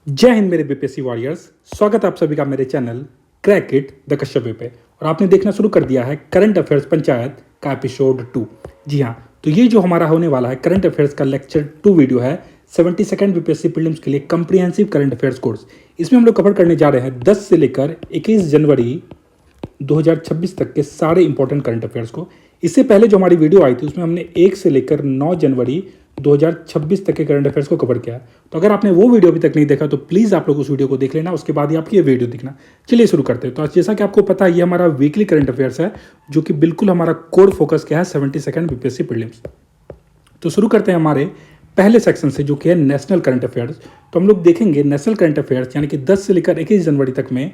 जय हिंद मेरे BPSC warriors. स्वागत है आप सभी का मेरे channel crack it the Kashyap way पे। और आपने देखना शुरू कर दिया है करंट अफेयर्स पंचायत का एपिसोड 2। जी हाँ, तो ये जो हमारा होने वाला है करंट अफेयर्स का लेक्चर 2 वीडियो है 72nd बीपीएससी प्रीलिम्स के लिए कंप्रिहेंसिव करंट अफेयर्स कोर्स। इसमें हम लोग कवर करने जा रहे हैं 10 से लेकर 21 जनवरी 2026 तक के सारे इंपॉर्टेंट करंट अफेयर्स को। इससे पहले जो हमारी वीडियो आई थी उसमें हमने 1 से लेकर 9 जनवरी 2026 तक के करंट अफेयर्स को कवर किया। तो अगर आपने वो वीडियो अभी तक नहीं देखा तो प्लीज़ आप लोग उस वीडियो को देख लेना, उसके बाद ही आपकी ये वीडियो दिखना। चलिए शुरू करते हैं। तो आज जैसा कि आपको पता है ये हमारा वीकली करंट अफेयर्स है जो कि बिल्कुल हमारा कोर फोकस क्या है 72nd बीपीएससी प्रीलिम्स। तो शुरू करते हैं हमारे पहले सेक्शन से जो कि है नेशनल करंट अफेयर्स। तो हम लोग देखेंगे नेशनल करंट अफेयर्स यानी कि 10 से लेकर 21 जनवरी तक में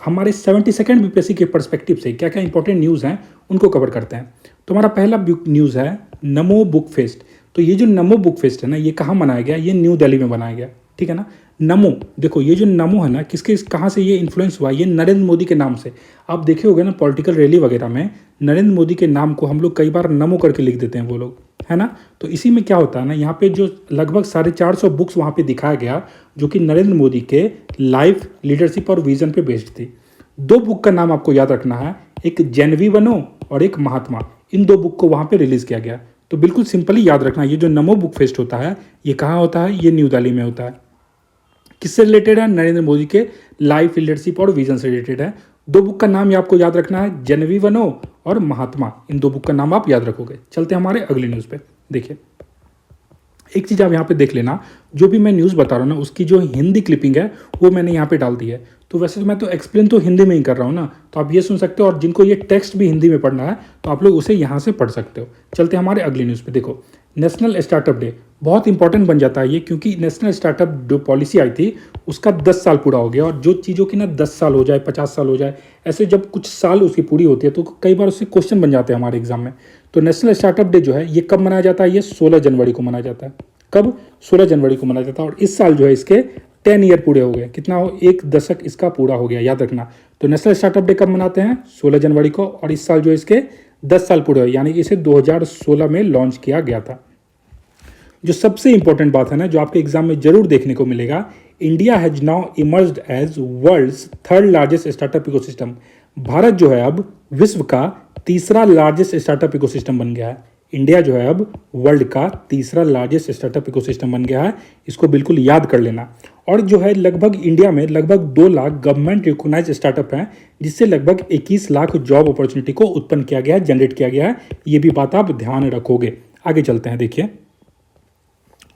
हमारे 72nd बीपीएससी के पर्सपेक्टिव से क्या क्या इंपॉर्टेंट न्यूज़ हैं उनको कवर करते हैं। तो हमारा पहला न्यूज़ है नमो बुक फेस्ट। तो ये जो नमो बुक फेस्ट है ना, ये कहाँ मनाया गया? ये न्यू दिल्ली में बनाया गया, ठीक है ना। नमो, देखो ये जो नमो है ना, किसके कहाँ से ये इन्फ्लुएंस हुआ? ये नरेंद्र मोदी के नाम से। आप देखे होगे ना पॉलिटिकल रैली वगैरह में नरेंद्र मोदी के नाम को हम लोग कई बार नमो करके लिख देते हैं वो लोग, है ना। तो इसी में क्या होता है ना, यहाँ पे जो लगभग 450 बुक्स वहाँ पे दिखाया गया जो कि नरेंद्र मोदी के लाइफ, लीडरशिप और विजन पे बेस्ड थी। 2 बुक का नाम आपको याद रखना है, एक जेनवी बनो और एक महात्मा। इन 2 बुक को वहाँ पे रिलीज किया गया। तो बिल्कुल सिंपली याद रखना, ये जो नमो बुक फेस्ट होता है ये कहाँ होता है? ये न्यू दिल्ली में होता है। किससे रिलेटेड है? नरेंद्र मोदी के लाइफ, लीडरशिप और विजन से रिलेटेड है। 2 बुक का नाम ये आपको याद रखना है, जेनवी बनो और महात्मा। इन 2 बुक का नाम आप याद रखोगे। चलते हैं हमारे अगले न्यूज़ पे। देखिए एक चीज़ आप यहाँ पे देख लेना, जो भी मैं न्यूज़ बता रहा हूँ ना उसकी जो हिंदी क्लिपिंग है वो मैंने यहाँ पे डाल दी है। तो वैसे तो मैं तो एक्सप्लेन तो हिंदी में ही कर रहा हूँ ना, तो आप ये सुन सकते हो। और जिनको ये टेक्स्ट भी हिंदी में पढ़ना है तो आप लोग उसे यहाँ से पढ़ सकते हो। चलते हैं हमारे अगले न्यूज़ पे। देखो नेशनल स्टार्टअप डे बहुत इंपॉर्टेंट बन जाता है ये, क्योंकि नेशनल स्टार्टअप जो पॉलिसी आई थी उसका 10 साल पूरा हो गया। और जो चीज़ों की ना 10 साल हो जाए, 50 साल हो जाए, ऐसे जब कुछ साल उसकी पूरी होती है तो कई बार उससे क्वेश्चन बन जाते हैं हमारे एग्जाम में। तो नेशनल स्टार्टअप डे जो है ये कब मनाया जाता है? ये 16 जनवरी को मनाया जाता है। कब? 16 जनवरी को मनाया जाता है। और इस साल जो है इसके 10 ईयर पूरे हो गए। कितना हो? 1 दशक इसका पूरा हो गया, याद रखना। तो नेशनल स्टार्टअप डे कब मनाते हैं? 16 जनवरी को। और इस साल जो इसके 10 साल पूरे हुए, यानी कि इसे 2016 में लॉन्च किया गया था। जो सबसे इंपॉर्टेंट बात है ना, जो आपके एग्जाम में जरूर देखने को मिलेगा, India has now emerged as world's 3rd largest startup ecosystem. Bharat जो है अब विश्व का 3रा लार्जेस्ट स्टार्टअप इकोसिस्टम बन गया है। इंडिया जो है अब वर्ल्ड का 3रा लार्जेस्ट स्टार्टअप इकोसिस्टम बन गया है। इसको बिल्कुल याद कर लेना। और जो है लगभग इंडिया में लगभग 2 लाख गवर्नमेंट रिकॉग्नाइज्ड स्टार्टअप हैं, जिससे लगभग 21 लाख जॉब अपॉर्चुनिटी को उत्पन्न किया गया है, जनरेट किया गया है। ये भी बात आप ध्यान रखोगे। आगे चलते हैं। देखिए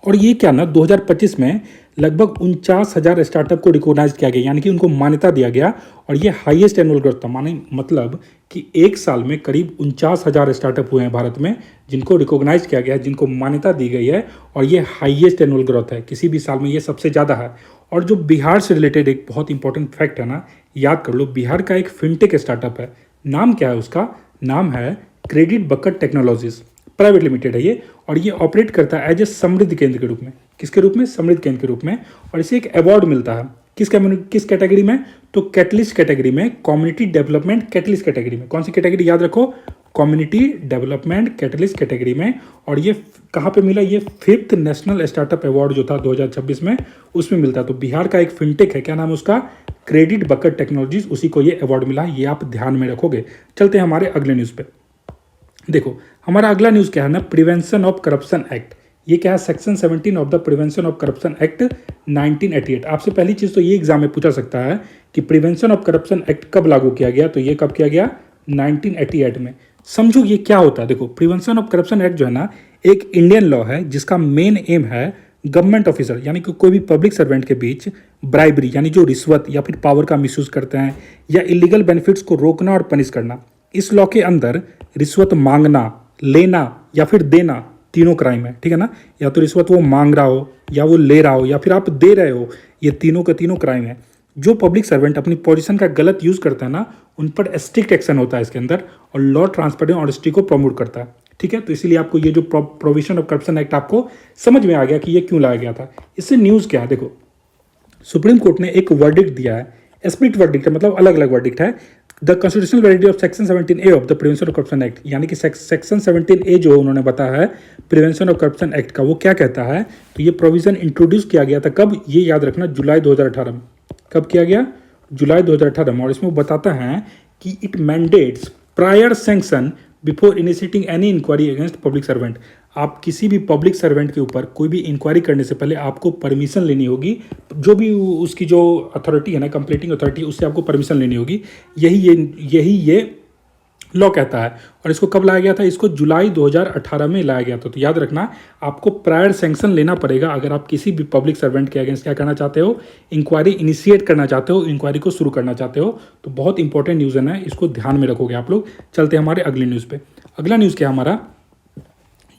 और ये क्या ना 2025 में लगभग 49,000 स्टार्टअप को रिकॉग्नाइज किया गया, यानी कि उनको मान्यता दिया गया। और ये हाईएस्ट एनुअल ग्रोथ था, माने मतलब कि एक साल में करीब 49,000 स्टार्टअप हुए हैं भारत में जिनको रिकॉग्नाइज किया गया है, जिनको मान्यता दी गई है। और ये हाईएस्ट एनुअल ग्रोथ है, किसी भी साल में ये सबसे ज़्यादा है। और जो बिहार से रिलेटेड एक बहुत इंपॉर्टेंट फैक्ट है ना, याद कर लो, बिहार का एक फिनटेक स्टार्टअप है। नाम क्या है उसका? नाम है credit bucket technologies private limited है ये। और ये ऑपरेट करता है एज ए समृद्धि केंद्र के रूप में। किसके रूप में? समृद्धि केंद्र के रूप में। और इसे एक अवार्ड मिलता है किस कैटेगरी में? तो कैटलिस्ट कैटेगरी में, कम्युनिटी डेवलपमेंट कैटलिस्ट कैटेगरी में। कौन सी कैटेगरी? याद रखो, कम्युनिटी डेवलपमेंट कैटलिस्ट कैटेगरी में। और ये कहाँ पे मिला? ये 5th नेशनल स्टार्टअप अवार्ड जो था 2026 में, उसमें मिलता है। तो बिहार का एक फिनटेक है, क्या नाम है उसका? क्रेडिट बकेट टेक्नोलॉजीज, उसी को ये अवार्ड मिला है। ये आप ध्यान में रखोगे। चलते हैं हमारे अगले न्यूज़ पे। देखो हमारा अगला न्यूज़ क्या है ना, प्रिवेंशन ऑफ करप्शन एक्ट। ये क्या है? Section 17 of the prevention of corruption act 1988। आपसे पहली चीज़ तो ये एग्जाम में पूछा सकता है कि प्रिवेंशन ऑफ करप्शन एक्ट कब लागू किया गया? तो ये कब किया गया? 1988 में। समझो ये क्या होता है। देखो प्रिवेंशन ऑफ करप्शन एक्ट जो है ना, एक इंडियन लॉ है जिसका मेन एम है गवर्नमेंट ऑफिसर यानी कि कोई भी पब्लिक सर्वेंट के बीच ब्राइबरी यानी जो रिश्वत या फिर पावर का मिसयूज करते हैं या इलीगल बेनिफिट्स को रोकना और पनिश करना। इस लॉ के अंदर रिश्वत मांगना, लेना या फिर देना तीनों क्राइम है, ठीक है ना। या तो रिश्वत वो मांग रहा हो या वो ले रहा हो या फिर आप दे रहे हो, ये तीनों के तीनों क्राइम है। जो पब्लिक सर्वेंट अपनी पोजीशन का गलत यूज करता है ना, उन पर स्ट्रिक्ट एक्शन होता है इसके अंदर। और लॉ ट्रांसपेरेंट ऑनेस्टी को प्रमोट करता है, ठीक है। तो इसीलिए आपको ये जो प्रोविजन ऑफ करप्शन एक्ट आपको समझ में आ गया कि ये क्यों लाया गया था। इससे न्यूज़ क्या है? देखो सुप्रीम कोर्ट ने एक वर्डिक्ट दिया है, स्प्लिट वर्डिक्ट है, मतलब अलग अलग वर्डिक्ट है। The constitutional validity of section 17A of the prevention of corruption act, यानी कि सेक्शन 17A जो उन्होंने बताया है प्रिवेंशन ऑफ करप्शन एक्ट का, वो क्या कहता है? तो ये प्रोविजन इंट्रोड्यूस किया गया था कब? ये याद रखना, जुलाई 2018 में। कब किया गया? जुलाई 2018 में। और इसमें वो बताता है कि it mandates prior sanction before initiating any inquiry against public servant. आप किसी भी पब्लिक सर्वेंट के ऊपर कोई भी इंक्वायरी करने से पहले आपको परमिशन लेनी होगी, जो भी उसकी जो अथॉरिटी है ना, कंप्लेटिंग अथॉरिटी, उससे आपको परमिशन लेनी होगी। यही ये लॉ कहता है। और इसको कब लाया गया था? इसको जुलाई 2018 में लाया गया था। तो याद रखना, आपको प्रायर सैंक्शन लेना पड़ेगा अगर आप किसी भी पब्लिक सर्वेंट के अगेंस्ट क्या करना चाहते हो, इंक्वायरी इनिशिएट करना चाहते हो, इंक्वायरी को शुरू करना चाहते हो। तो बहुत इंपॉर्टेंट न्यूज़ है, इसको ध्यान में रखोगे आप लोग। चलते हैं हमारे अगले न्यूज़ पे। अगला न्यूज़ क्या हमारा,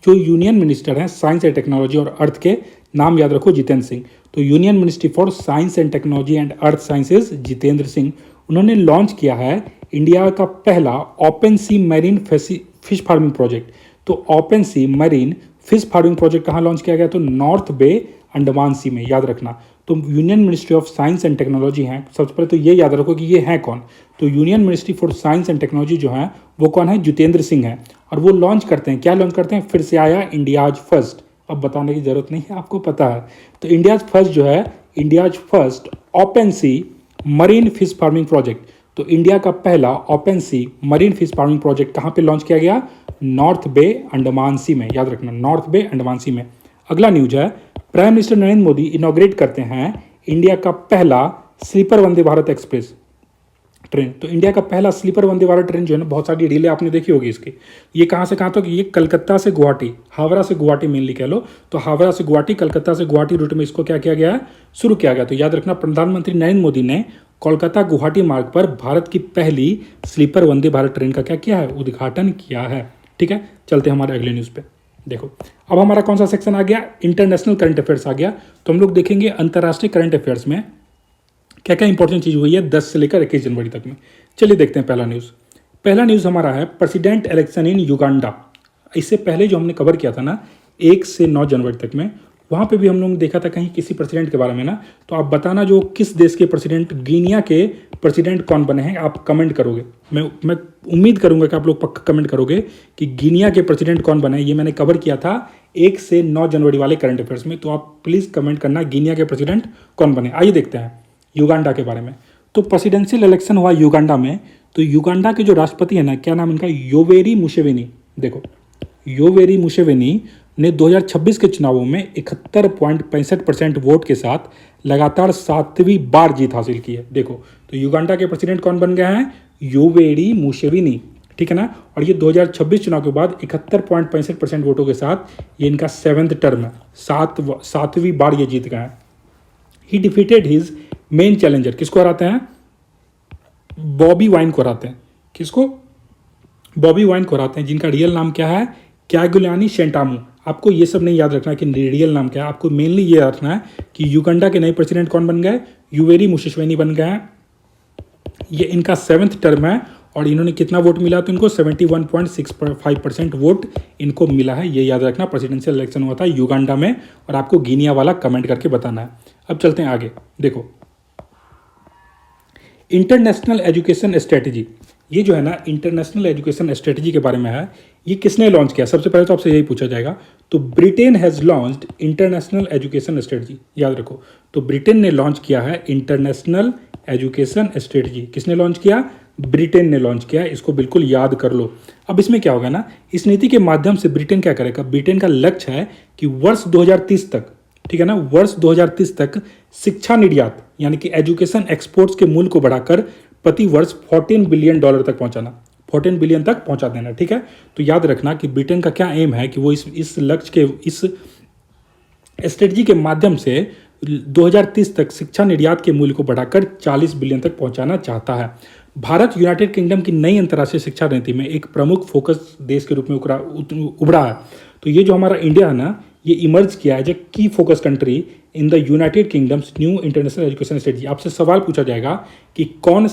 जो यूनियन मिनिस्टर हैं साइंस एंड टेक्नोलॉजी और अर्थ के, नाम याद रखो, जितेंद्र सिंह। तो union ministry for science and technology and earth sciences, Jitendra Singh, उन्होंने लॉन्च किया है इंडिया का पहला ओपन सी मैरीन फिश फार्मिंग प्रोजेक्ट। तो ओपन सी मैरीन फिश फार्मिंग प्रोजेक्ट कहाँ लॉन्च किया गया? तो नॉर्थ बे अंडमान सी में, याद रखना। तो union ministry of science and technology हैं, सबसे पहले तो ये याद रखो कि ये है कौन। तो union ministry for science and technology जो है वो कौन है? जितेंद्र सिंह है। और वो लॉन्च करते हैं, क्या लॉन्च करते हैं? फिर से आया इंडियाज फर्स्ट, अब बताने की जरूरत नहीं है, आपको पता है। तो इंडियाज फर्स्ट जो है, इंडियाज फर्स्ट ओपन सी मरीन फिश फार्मिंग प्रोजेक्ट। तो इंडिया का पहला ओपन सी मरीन फिश फार्मिंग प्रोजेक्ट कहाँ पे लॉन्च किया गया? नॉर्थ बे अंडमान सी में, याद रखना, नॉर्थ बे अंडमान सी में। अगला न्यूज है, prime minister Narendra Modi inaugurate करते हैं इंडिया का पहला sleeper Vande Bharat express train. तो इंडिया का पहला स्लीपर वंदे भारत ट्रेन जो है ना, बहुत सारी डिले आपने देखी होगी इसकी। ये कहाँ से कहाँ तक? ये कलकत्ता से गुवाहाटी, हावड़ा से गुवाहाटी मेनली कह लो। तो हावड़ा से गुवाहाटी, कलकत्ता से गुवाहाटी रूट में इसको क्या किया गया है? शुरू किया गया। तो याद रखना, प्रधानमंत्री नरेंद्र मोदी ने कोलकाता गुवाहाटी मार्ग पर भारत की पहली स्लीपर वंदे भारत ट्रेन का क्या किया है? उद्घाटन किया है। ठीक है, चलते हैं हमारे अगले न्यूज़ पे। देखो, अब हमारा कौन सा सेक्शन आ गया? इंटरनेशनल करंट अफेयर्स आ गया। तो हम लोग देखेंगे अंतर्राष्ट्रीय करंट अफेयर्स में क्या क्या इंपॉर्टेंट चीज़ हुई है 10 से लेकर 21 जनवरी तक में। चलिए देखते हैं पहला न्यूज़। पहला न्यूज़ हमारा है प्रेसिडेंट इलेक्शन इन युगांडा। इससे पहले जो हमने कवर किया था ना 1 से 9 जनवरी तक में, वहाँ पे भी हम लोगों ने देखा था कहीं किसी प्रेसिडेंट के बारे में ना। तो आप बताना जो किस देश के प्रेसिडेंट, गिनिया के प्रेसिडेंट कौन बने हैं, आप कमेंट करोगे। मैं उम्मीद करूंगा कि आप लोग पक्का कमेंट करोगे कि गिनिया के प्रेसिडेंट कौन बने। ये मैंने कवर किया था 1 से 9 जनवरी वाले करंट अफेयर्स में। तो आप प्लीज़ कमेंट करना गिनिया के प्रेसिडेंट कौन बने। आइए देखते हैं युगांडा के बारे में। तो प्रेसिडेंशियल इलेक्शन हुआ युगांडा में। तो युगांडा के जो राष्ट्रपति है ना, क्या नाम इनका? Yoweri Museveni. देखो, योवेरी मुसेवेनी ने 2026 के चुनावों में 71.65% वोट के साथ लगातार 7वीं बार जीत हासिल की है। देखो, तो युगांडा के प्रेसिडेंट कौन बन गए हैं? Yoweri Museveni. ठीक है ना। और ये 2026 चुनाव के बाद 71.65% वोटों के साथ ये इनका 7th टर्म है, 7वीं बार ये जीत गए हैं। ही डिफीटेड हिज मेन चैलेंजर, किसको हराते हैं? बॉबी वाइन को हराते हैं। किसको? बॉबी वाइन को हराते हैं, जिनका रियल नाम क्या है? क्यागुल्यानी शेंटामू। आपको ये सब नहीं याद रखना कि रियल नाम क्या है, आपको मेनली ये रखना है कि युगांडा के नए प्रेसिडेंट कौन बन गए? योवेरी मुसेवेनी बन गए हैं। ये इनका 7th टर्म है और इन्होंने कितना वोट मिला? तो इनको 71.65% वोट इनको मिला है। ये याद रखना, प्रेसिडेंशियल इलेक्शन हुआ था युगांडा में। और आपको गिनिया वाला कमेंट करके बताना है। अब चलते हैं आगे। देखो, इंटरनेशनल एजुकेशन स्ट्रेटजी, ये जो है ना इंटरनेशनल एजुकेशन स्ट्रेटजी के बारे में है। ये किसने लॉन्च किया? सबसे पहले तो आपसे यही पूछा जाएगा। तो Britain has launched international education strategy, याद रखो। तो ब्रिटेन ने लॉन्च किया है इंटरनेशनल एजुकेशन स्ट्रेटजी। किसने लॉन्च किया? ब्रिटेन ने लॉन्च किया। इसको बिल्कुल याद कर लो। अब इसमें क्या होगा ना, इस नीति के माध्यम से ब्रिटेन क्या करेगा? ब्रिटेन का लक्ष्य है कि वर्ष 2030 तक, ठीक है ना, वर्ष 2030 तक शिक्षा निर्यात यानी कि एजुकेशन एक्सपोर्ट्स के मूल्य को बढ़ाकर प्रति वर्ष $14 बिलियन तक पहुंचाना, 14 बिलियन तक पहुंचा देना। ठीक है, तो याद रखना कि ब्रिटेन का क्या एम है कि वो इस लक्ष्य के, इस स्ट्रेटजी के माध्यम से 2030 तक शिक्षा निर्यात के मूल्य को बढ़ाकर 40 बिलियन तक पहुंचाना चाहता है। भारत यूनाइटेड किंगडम की नई अंतर्राष्ट्रीय शिक्षा नीति में एक प्रमुख फोकस देश के रूप में उभरा है। तो ये जो हमारा इंडिया है ना, ये इमर्ज किया है जो की focus country in the United kingdoms new international education strategy. आपसे सवाल पूछा जाएगा कि कौन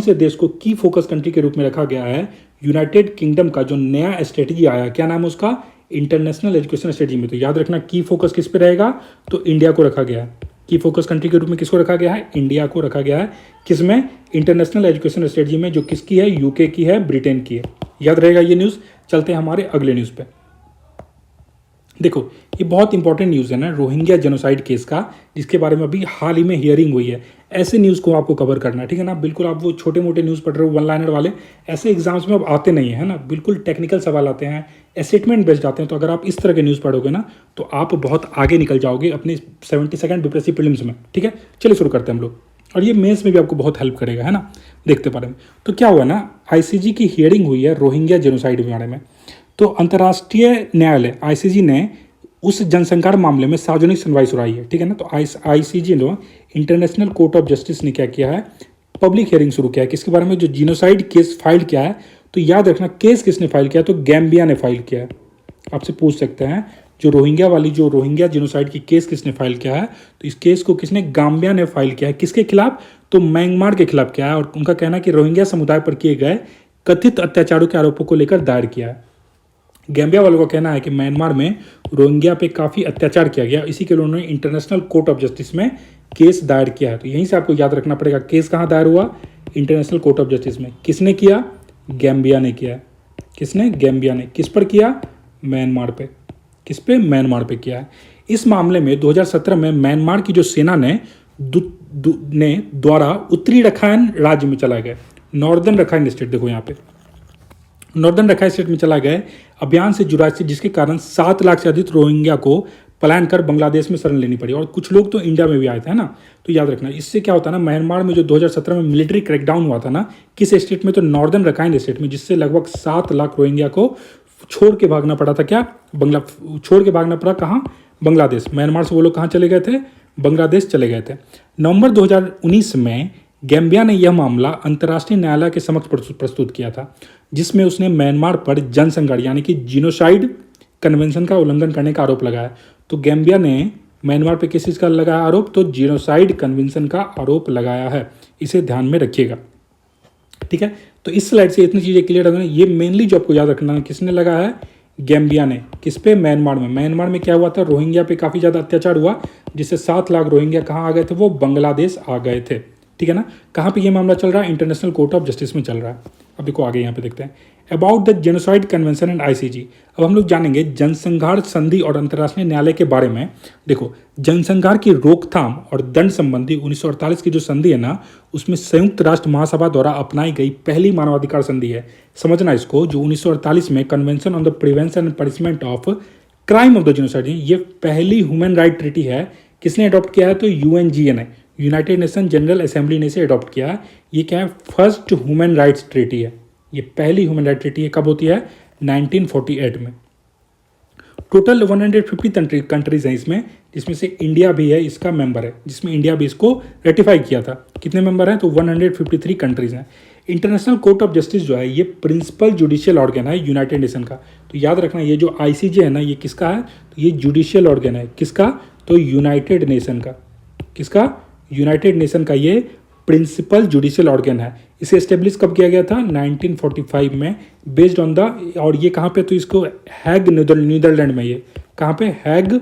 से देश को की फोकस कंट्री के रूप में रखा गया है यूनाइटेड किंगडम का जो नया स्ट्रेटजी आया, क्या नाम है उसका? इंटरनेशनल एजुकेशन स्ट्रेटजी में। तो याद रखना की फोकस किस पे रहेगा? तो इंडिया को रखा गया है। की फोकस कंट्री के रूप में किसको रखा गया है? इंडिया को रखा गया है। किसमें? इंटरनेशनल एजुकेशन स्ट्रेटजी में, जो किसकी है? यूके की है, ब्रिटेन की है। याद रहेगा ये न्यूज़। चलते हैं हमारे अगले न्यूज़ पे। देखो ये बहुत इंपॉर्टेंट न्यूज़ है ना, रोहिंग्या जेनोसाइड केस का, जिसके बारे में अभी हाल ही में हियरिंग हुई है। ऐसे न्यूज़ को आपको कवर करना है, ठीक है ना। बिल्कुल आप वो छोटे मोटे न्यूज़ पढ़ रहे हो वन लाइनर वाले, ऐसे एग्जाम्स में अब आते नहीं है ना। बिल्कुल टेक्निकल सवाल आते हैं, स्टेटमेंट बेस्ड आते हैं। तो अगर आप इस तरह के न्यूज़ पढ़ोगे ना तो आप बहुत आगे निकल जाओगे अपने 72nd बीपीएससी प्रीलिम्स में, ठीक है। चलिए शुरू करते हैं हम लोग, और ये मेंस में भी आपको बहुत हेल्प करेगा, है ना। देखते बारे में तो क्या हुआ ना, आईसीजी की हियरिंग हुई है रोहिंग्या जेनोसाइड के बारे में। तो अंतर्राष्ट्रीय न्यायालय आईसीजी ने उस जनसंहार मामले में सार्वजनिक सुनवाई सुनाई है, ठीक है ना। तो आईसीजी ने, इंटरनेशनल कोर्ट ऑफ जस्टिस ने क्या किया है? पब्लिक हियरिंग शुरू किया है। किसके बारे में? जो जीनोसाइड केस फाइल किया है। तो याद रखना केस किसने फाइल किया? तो गैम्बिया ने फाइल किया है। आपसे पूछ सकते हैं जो रोहिंग्या जीनोसाइड की केस किसने फाइल किया है? तो इस केस को किसने? गाम्बिया ने फाइल किया है। किसके खिलाफ? तो म्यांमार के खिलाफ किया है। और उनका कहना है कि रोहिंग्या समुदाय पर किए गए कथित अत्याचारों के आरोपों को लेकर दायर किया है। गैम्बिया वालों का कहना है कि म्यांमार में रोहिंग्या पे काफ़ी अत्याचार किया गया, इसी के लिए उन्होंने इंटरनेशनल कोर्ट ऑफ जस्टिस में केस दायर किया है। तो यहीं से आपको याद रखना पड़ेगा, केस कहाँ दायर हुआ? इंटरनेशनल कोर्ट ऑफ जस्टिस में। किसने किया? गैम्बिया ने किया। किसने? गैम्बिया ने। किस पर किया? म्यांमार पे। किस पे? म्यांमार पे किया है। इस मामले में 2017 में म्यांमार की जो सेना ने द्वारा उत्तरी रखाइन राज्य में चला गया, नॉर्दर्न रखाइन स्टेट, देखो यहाँ पे नॉर्दर्न रखाइन स्टेट में चला गया अभियान से जुड़ा, जिसके कारण 7 लाख से अधिक रोहिंग्या को पलायन कर बांग्लादेश में शरण लेनी पड़ी। और कुछ लोग तो इंडिया में भी आए थे, है ना। तो याद रखना, इससे क्या होता है ना, म्यांमार में जो 2017 में मिलिट्री क्रैकडाउन हुआ था ना, किस स्टेट में? तो नॉर्दर्न रखाइन स्टेट में, जिससे लगभग 7 लाख रोहिंग्या को छोड़ के भागना पड़ा था। क्या? छोड़ के भागना पड़ा कहाँ? बांग्लादेश। म्यांमार से वो लोग कहाँ चले गए थे? बांग्लादेश चले गए थे। नवंबर 2019 में गैम्बिया ने यह मामला अंतर्राष्ट्रीय न्यायालय के समक्ष प्रस्तुत किया था, जिसमें उसने म्यांमार पर जनसंहार यानी कि जीनोसाइड कन्वेंशन का उल्लंघन करने का आरोप लगाया। तो गैम्बिया ने म्यांमार पर किस चीज़ का लगाया आरोप? तो जीनोसाइड कन्वेंशन का आरोप लगाया है। इसे ध्यान में रखिएगा, ठीक है। तो इस स्लाइड से इतनी चीज़ें क्लियर हो गई। ये मेनली जो आपको याद रखना है, किसने लगाया है? गैम्बिया ने। किस पे? म्यांमार में। म्यांमार में क्या हुआ था? रोहिंग्या पे काफ़ी ज़्यादा अत्याचार हुआ, जिससे 7 लाख रोहिंग्या कहाँ आ गए थे? वो बांग्लादेश आ गए थे, ठीक है ना। कहाँ पे ये मामला चल रहा है? इंटरनेशनल कोर्ट ऑफ जस्टिस में चल रहा है। अब देखो आगे यहाँ पे देखते हैं about the genocide convention and ICG. अब हम लोग जानेंगे जनसंहार संधि और अंतर्राष्ट्रीय न्यायालय के बारे में। देखो जनसंहार की रोकथाम और दंड संबंधी 1948 की जो संधि है ना, उसमें संयुक्त राष्ट्र महासभा द्वारा अपनाई गई पहली मानवाधिकार संधि है। समझना इसको, जो 1948 में convention on the prevention and punishment of crime of the genocide, ये पहली ह्यूमन राइट ट्रीटी है। किसने अडॉप्ट किया है? तो यूएनजीए ने, यूनाइटेड नेशन जनरल असेंबली ने इसे अडॉप्ट किया। ये क्या है? फर्स्ट ह्यूमन राइट्स ट्रीटी है। ये पहली ह्यूमन राइट ट्रीटी है। कब होती है? 1948 में। टोटल 150 कंट्रीज हैं इसमें, जिसमें से इंडिया भी है, इसका मेंबर है, जिसमें इंडिया भी इसको रेटिफाई किया था। कितने मेंबर हैं? तो 153 कंट्रीज हैं। इंटरनेशनल कोर्ट ऑफ जस्टिस जो है, ये प्रिंसिपल जुडिशियल ऑर्गन है यूनाइटेड नेशन का। तो याद रखना, ये जो आईसीजे है ना, ये किसका है? तो ये जुडिशियल ऑर्गन है। किसका? तो यूनाइटेड नेशन का। किसका? यूनाइटेड नेशन का ये प्रिंसिपल जुडिशियल ऑर्गन है। इसे एस्टेब्लिश कब किया गया था? 1945 में, बेस्ड ऑन द, और ये कहाँ पे? तो इसको हैग नीदरलैंड में। ये कहाँ पे? हैग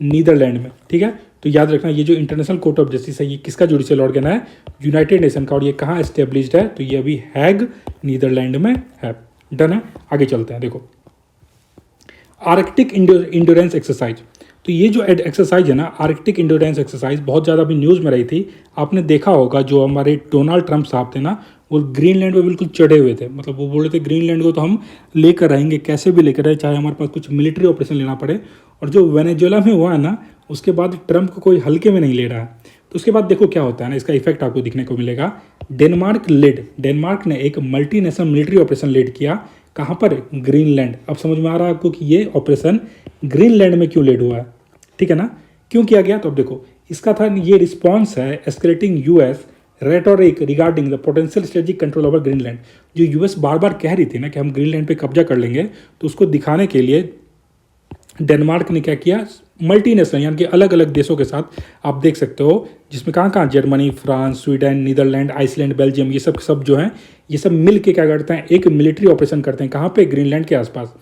नीदरलैंड में, ठीक है। तो याद रखना, ये जो इंटरनेशनल कोर्ट ऑफ जस्टिस है, ये किसका जुडिशियल ऑर्गन है? यूनाइटेड नेशन का। और ये कहाँ एस्टेब्लिश्ड है? तो ये अभी हैग नीदरलैंड में है। डन है। आगे चलते हैं। देखो आर्कटिक इंड्योरेंस एक्सरसाइज। तो ये जो एक्सरसाइज है ना, आर्कटिक इंड्योरेंस एक्सरसाइज, बहुत ज़्यादा अभी न्यूज़ में रही थी। आपने देखा होगा, जो हमारे डोनाल्ड ट्रंप साहब थे ना, वो ग्रीनलैंड पे बिल्कुल चढ़े हुए थे। मतलब वो बोल रहे थे ग्रीनलैंड को तो हम लेकर रहेंगे, कैसे भी लेकर रहे, चाहे हमारे पास कुछ मिलिट्री ऑपरेशन लेना पड़े। और जो वेनेजुएला में हुआ है ना, उसके बाद ट्रंप को कोई हल्के में नहीं ले रहा है। तो उसके बाद देखो क्या होता है ना, इसका इफेक्ट आपको दिखने को मिलेगा। डेनमार्क ने एक मल्टीनेशनल मिलिट्री ऑपरेशन लीड किया। कहाँ पर? ग्रीनलैंड। अब समझ में आ रहा है आपको कि ये ऑपरेशन ग्रीनलैंड में क्यों लीड हुआ है, ठीक है ना, क्यों किया गया? तो अब देखो इसका था, ये रिस्पॉन्स है escalating US rhetoric regarding the potential strategic control over Greenland. जो यूएस बार बार कह रही थी ना कि हम ग्रीनलैंड पे कब्जा कर लेंगे, तो उसको दिखाने के लिए डेनमार्क ने क्या किया? मल्टीनेशनल यानी कि अलग अलग देशों के साथ, आप देख सकते हो, जिसमें कहाँ कहाँ, Germany, France, Sweden, Netherland, Iceland, Belgium, ये सब जो हैं, ये सब मिल के क्या करते हैं? एक मिलिट्री ऑपरेशन करते हैं। कहाँ पे? ग्रीनलैंड के आसपास।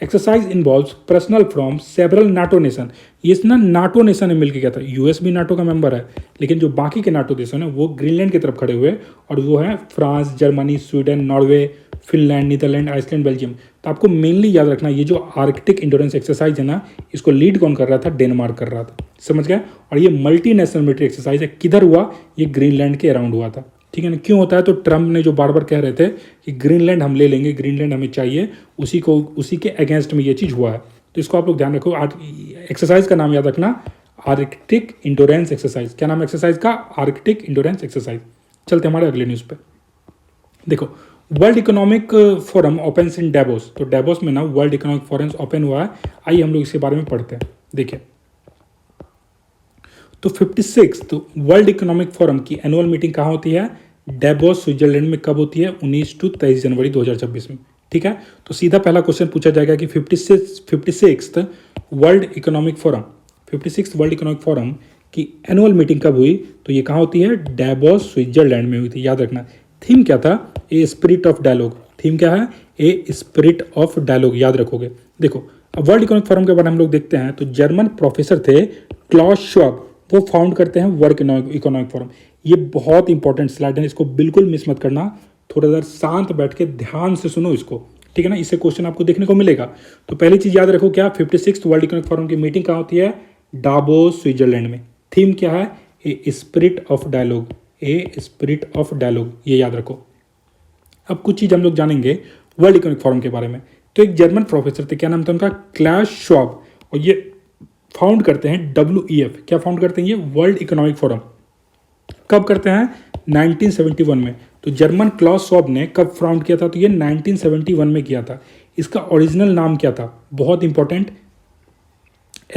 Exercise involves personal from several NATO nation. ये ना नाटो नेशन ने मिलकर किया था। यूएस भी नाटो का मेंबर है, लेकिन जो बाकी के नाटो देश हैं वो ग्रीनलैंड की तरफ खड़े हुए, और वो है France, Germany, Sweden, Norway, Finland, Netherland, Iceland, Belgium. तो आपको मेनली याद रखना, ये जो आर्कटिक इंड्योरेंस एक्सरसाइज है ना, इसको लीड कौन कर रहा था? डेनमार्क कर रहा था। समझ गए? और ये मल्टीनेशनल मिलिट्री एक्सरसाइज है। किधर हुआ? ये ग्रीनलैंड के अराउंड हुआ था। ठीक है ना? क्यों होता है? तो ट्रम्प ने जो बार बार कह रहे थे कि ग्रीनलैंड हम ले लेंगे, ग्रीनलैंड हमें चाहिए, उसी के अगेंस्ट में ये चीज़ हुआ है। तो इसको आप लोग ध्यान रखो। एक्सरसाइज का नाम याद रखना, आर्कटिक इंडोरेंस एक्सरसाइज। क्या नाम है एक्सरसाइज का? Arctic endurance exercise. चलते हमारे अगले न्यूज़ पे। देखो, world economic forum open in Davos. तो डेवोस में ना वर्ल्ड इकोनॉमिक फोरम ओपन हुआ है। आइए हम लोग इसके बारे में पढ़ते हैं। देखिए, तो 56th वर्ल्ड इकोनॉमिक फोरम की एनुअल मीटिंग कहाँ होती है? डेवोस, स्विट्जरलैंड में। कब होती है? 19 से 23 जनवरी 2026 में। ठीक है? तो सीधा पहला क्वेश्चन पूछा जाएगा कि 56th world economic forum, 56th world economic forum की एनुअल मीटिंग कब हुई? तो ये कहाँ होती है? डेवोस, स्विट्जरलैंड में हुई थी। याद रखना। थीम क्या था? A spirit of dialogue. Theme क्या है? A spirit of dialogue. याद रखोगे। देखो, अब वर्ल्ड इकोनॉमिक फोरम के बारे में हम लोग देखते हैं। तो जर्मन प्रोफेसर थे क्लॉस श्वाब, वो फाउंड करते हैं वर्ल्ड इकोनॉमिक फोरम। ये बहुत इंपॉर्टेंट स्लाइड है, इसको बिल्कुल मिस मत करना। थोड़ा देर शांत बैठ के ध्यान से सुनो इसको। ठीक है ना? इससे क्वेश्चन आपको देखने को मिलेगा। तो पहली चीज याद रखो, क्या 56th वर्ल्ड इकोनॉमिक फोरम की मीटिंग कहाँ होती है? डावोस, स्विट्जरलैंड में। थीम क्या है? A spirit of dialogue. A spirit of dialogue, ये याद रखो। अब कुछ चीज हम लोग जानेंगे वर्ल्ड इकोनॉमिक फोरम के बारे में। तो एक जर्मन प्रोफेसर थे, क्या नाम था उनका? क्लॉस श्वाब, और ये फाउंड करते हैं WEF। क्या फाउंड करते हैं ये? World economic forum. कब करते हैं? 1971 में। तो जर्मन क्लॉस श्वाब ने कब फाउंड किया था? तो ये 1971 में किया था। इसका ओरिजिनल नाम क्या था? बहुत इंपॉर्टेंट,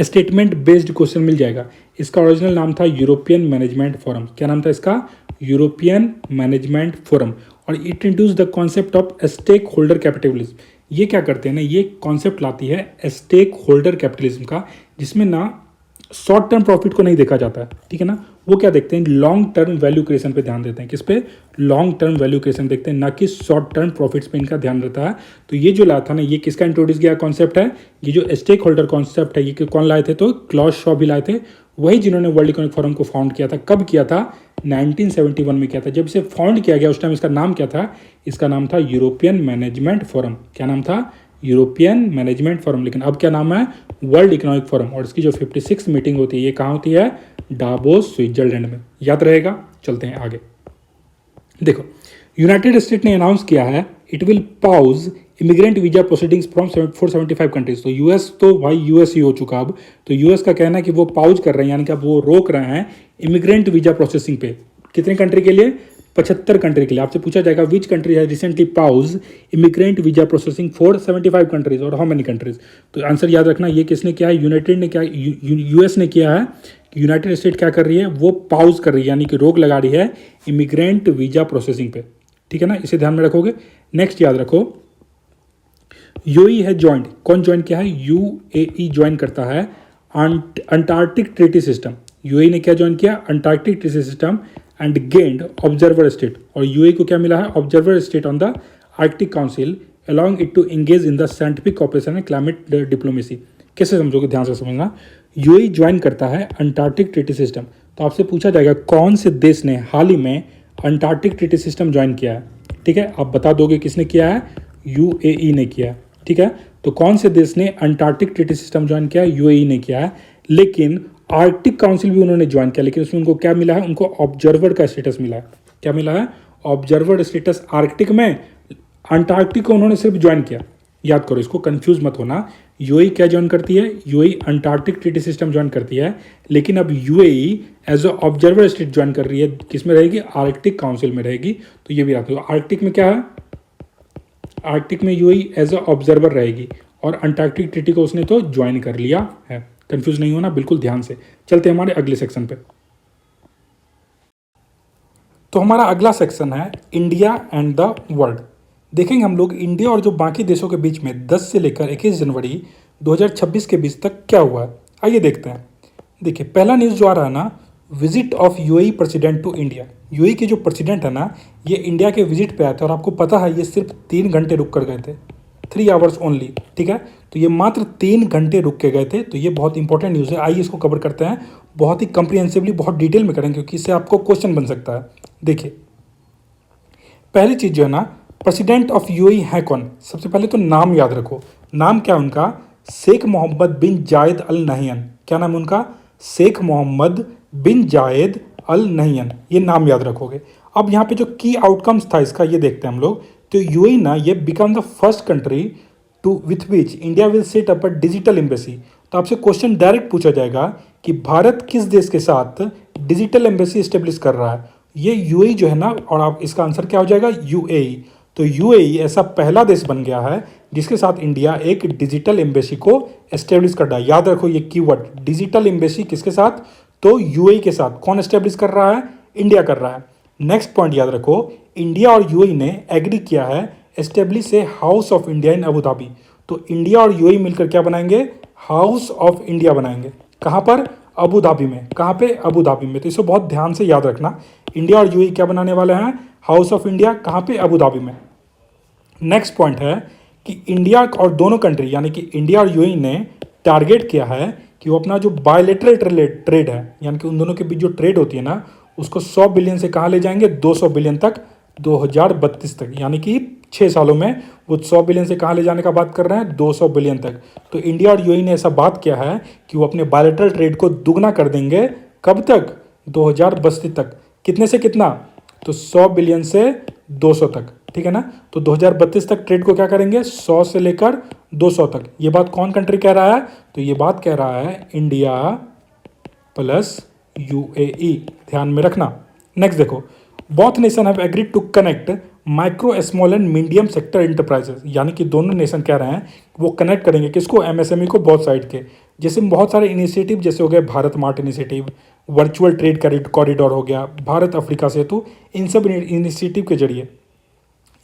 स्टेटमेंट बेस्ड क्वेश्चन मिल जाएगा। इसका ओरिजिनल नाम था यूरोपियन मैनेजमेंट फोरम। क्या नाम था इसका? European management forum. और it introduce the concept of stake holder capitalism. ये क्या करते हैं ना, ये कॉन्सेप्ट लाती है स्टेक होल्डर कैपिटलिज्म का, जिसमें ना शॉर्ट टर्म प्रॉफिट को नहीं देखा जाता है। ठीक है ना? वो क्या देखते हैं? लॉन्ग टर्म वैल्यू क्रिएशन पे ध्यान देते हैं। किस पे? लॉन्ग टर्म वैल्यू क्रिएशन देखते हैं, ना कि शॉर्ट टर्म प्रॉफिट्स पे इनका ध्यान रहता है। तो ये जो लाया था ना, ये किसका इंट्रोड्यूस किया कॉन्सेप्ट है? ये जो स्टेक होल्डर कॉन्सेप्ट है, ये कौन लाए थे? तो क्लॉस श्वाब ही लाए थे। वही जिन्होंने वर्ल्ड इकोनॉमिक फोरम को फाउंड किया था। कब किया था? 1971 में किया था। जब इसे फाउंड किया गया उस टाइम इसका नाम क्या था? इसका नाम था यूरोपियन मैनेजमेंट फोरम। क्या नाम था? European management forum. लेकिन अब क्या नाम है? World economic forum. और इसकी जो 56 मीटिंग होती है, ये कहाँ होती है? डावोस, स्विट्जरलैंड में। याद रहेगा। चलते हैं आगे। देखो, यूनाइटेड स्टेट ने अनाउंस किया है it will pause immigrant visa proceedings from 475 countries. तो यूएस, तो भाई यूएस ही हो चुका अब। तो यूएस का कहना है कि वो पॉज कर रहे हैं, यानी कि अब वो रोक रहे हैं इमिग्रेंट वीजा प्रोसेसिंग पे। कितने कंट्री के लिए? 75 कंट्री के लिए। आपसे पूछा जाएगा which country has recently pause immigrant visa processing for 75 countries और हाउ मेनी कंट्रीज? तो आंसर याद रखना, ये किसने किया है? यूनाइटेड ने क्या, यूएस ने किया है। यूनाइटेड स्टेट क्या कर रही है? वो पॉज कर रही है, यानी कि रोक लगा रही है इमिग्रेंट वीजा प्रोसेसिंग पे। ठीक है ना? इसे ध्यान में रखोगे। नेक्स्ट याद रखो, यूएई है ज्वाइंट। कौन ज्वाइन किया है? यूएई ज्वाइन करता है अंटार्कटिक ट्रीटी सिस्टम। यूएई ने क्या ज्वाइन किया? Antarctic treaty system and gained observer state. और यूएई को क्या मिला है? Observer state on the Arctic council allowing it to engage in the scientific cooperation and climate diplomacy. कैसे समझोगे? ध्यान से समझना। यूएई ज्वाइन करता है अंटार्कटिक ट्रीटी सिस्टम। तो आपसे पूछा जाएगा कौन से देश ने हाल ही में अंटार्कटिक ट्रीटी सिस्टम ज्वाइन किया है। ठीक है? आप बता दोगे किसने किया है? यूएई ने किया है। ठीक है? तो कौन से देश ने अंटार्कटिक ट्रीटी सिस्टम ज्वाइन किया है? यूएई ने किया है। लेकिन आर्कटिक काउंसिल भी उन्होंने ज्वाइन किया, लेकिन उसमें उनको क्या मिला है? उनको ऑब्जर्वर का स्टेटस मिला है। क्या मिला है? ऑब्जर्वर स्टेटस आर्कटिक में। अंटार्कटिक को उन्होंने सिर्फ ज्वाइन किया। याद करो, इसको कंफ्यूज मत होना। यूएई क्या ज्वाइन करती है? UAE Antarctic treaty system join करती है, लेकिन अब UAE as a observer state join कर रही है। किसमें रहेगी? आर्कटिक काउंसिल में रहेगी। तो ये भी याद रखो। आर्कटिक में क्या है? आर्कटिक में यूएई एज अ ऑब्जर्वर रहेगी, और अंटार्कटिक ट्रीटी को उसने तो ज्वाइन कर लिया है। कंफ्यूज नहीं होना, बिल्कुल ध्यान से। चलते हमारे अगले सेक्शन पे। तो हमारा अगला सेक्शन है इंडिया एंड द वर्ल्ड। देखेंगे हम लोग इंडिया और जो बाकी देशों के बीच में 10 से लेकर 21 जनवरी 2026 के बीच तक क्या हुआ है। आइए देखते हैं। देखिए, पहला न्यूज़ जो आ रहा है ना, visit of UAE president to India. UAE के जो प्रेसिडेंट है ना, ये इंडिया के विजिट पे आए थे, और आपको पता है ये सिर्फ 3 घंटे रुक कर गए थे। 3 आवर्स ओनली, ठीक है। तो ये मात्र 3 घंटे रुक के गए थे। तो ये बहुत इंपॉर्टेंट न्यूज़ है, आइए इसको कवर करते हैं। बहुत ही कंप्रिहेंसिवली, बहुत डिटेल में करेंगे, क्योंकि इससे आपको क्वेश्चन बन सकता है। देखिए, पहली चीज़ जो है ना, प्रेसिडेंट ऑफ यूएई है कौन? सबसे पहले तो नाम याद रखो। नाम क्या है उनका? शेख मोहम्मद बिन जायद अल नहयान। क्या नाम है उनका? शेख मोहम्मद बिन जायद अल नहयान। ये नाम याद रखोगे। अब यहाँ पे जो की आउटकम्स था इसका, ये देखते हैं हम लोग। तो यूएई ना, ये become the first country to with which India will set up a digital embassy. तो आपसे क्वेश्चन डायरेक्ट पूछा जाएगा कि भारत किस देश के साथ डिजिटल एम्बेसी स्टेब्लिश कर रहा है? ये यूएई जो है ना, और आप इसका आंसर क्या हो जाएगा? यूएई। तो यूएई ऐसा पहला देश बन गया है जिसके साथ इंडिया एक डिजिटल एम्बेसी को एस्टेब्लिश कर रहा है। याद रखो ये कीवर्ड, डिजिटल एम्बेसी किसके साथ? तो यूएई के साथ। कौन एस्टेब्लिश कर रहा है? इंडिया कर रहा है। नेक्स्ट पॉइंट याद रखो, इंडिया और यूएई ने एग्री किया है establish a house of India in Abu Dhabi. तो इंडिया और यूएई मिलकर क्या बनाएंगे? हाउस ऑफ इंडिया बनाएंगे। कहाँ पर? अबू धाबी में। कहाँ पे? अबू धाबी में। तो इसे बहुत ध्यान से याद रखना, इंडिया और यूएई क्या बनाने वाले हैं? House of India. कहाँ पे? अबू धाबी में। नेक्स्ट पॉइंट है कि इंडिया और दोनों कंट्री यानी कि इंडिया और यूएई ने टारगेट किया है कि वो अपना जो बायलेटरल ट्रेड है, यानी कि उन दोनों के बीच जो ट्रेड होती है ना, उसको 100 बिलियन से कहाँ ले जाएंगे? 200 बिलियन तक, 2032 तक। यानी कि 6 सालों में वो 100 बिलियन से कहाँ ले जाने का बात कर रहे हैं? 200 बिलियन तक। तो इंडिया और यूएई ने ऐसा बात किया है कि वो अपने बायलेटरल ट्रेड को दुगना कर देंगे। कब तक? 2032 तक। कितने से कितना? तो 100 बिलियन से 200 तक, ठीक है ना। तो 2032 तक ट्रेड को क्या करेंगे? 100 से लेकर 200 तक। ये बात कौन कंट्री कह रहा है? तो ये बात कह रहा है इंडिया प्लस यूएई। ध्यान में रखना। नेक्स्ट देखो, both nation have agreed to connect micro small and medium sector enterprises. यानी कि दोनों नेशन कह रहे हैं वो कनेक्ट करेंगे किसको? एमएसएमई को, बहुत साइड के। जैसे बहुत सारे इनिशिएटिव जैसे हो गए Bharat mart initiative, virtual trade corridor हो गया, भारत अफ्रीका सेतु, इन सब इनिशिएटिव के जरिए।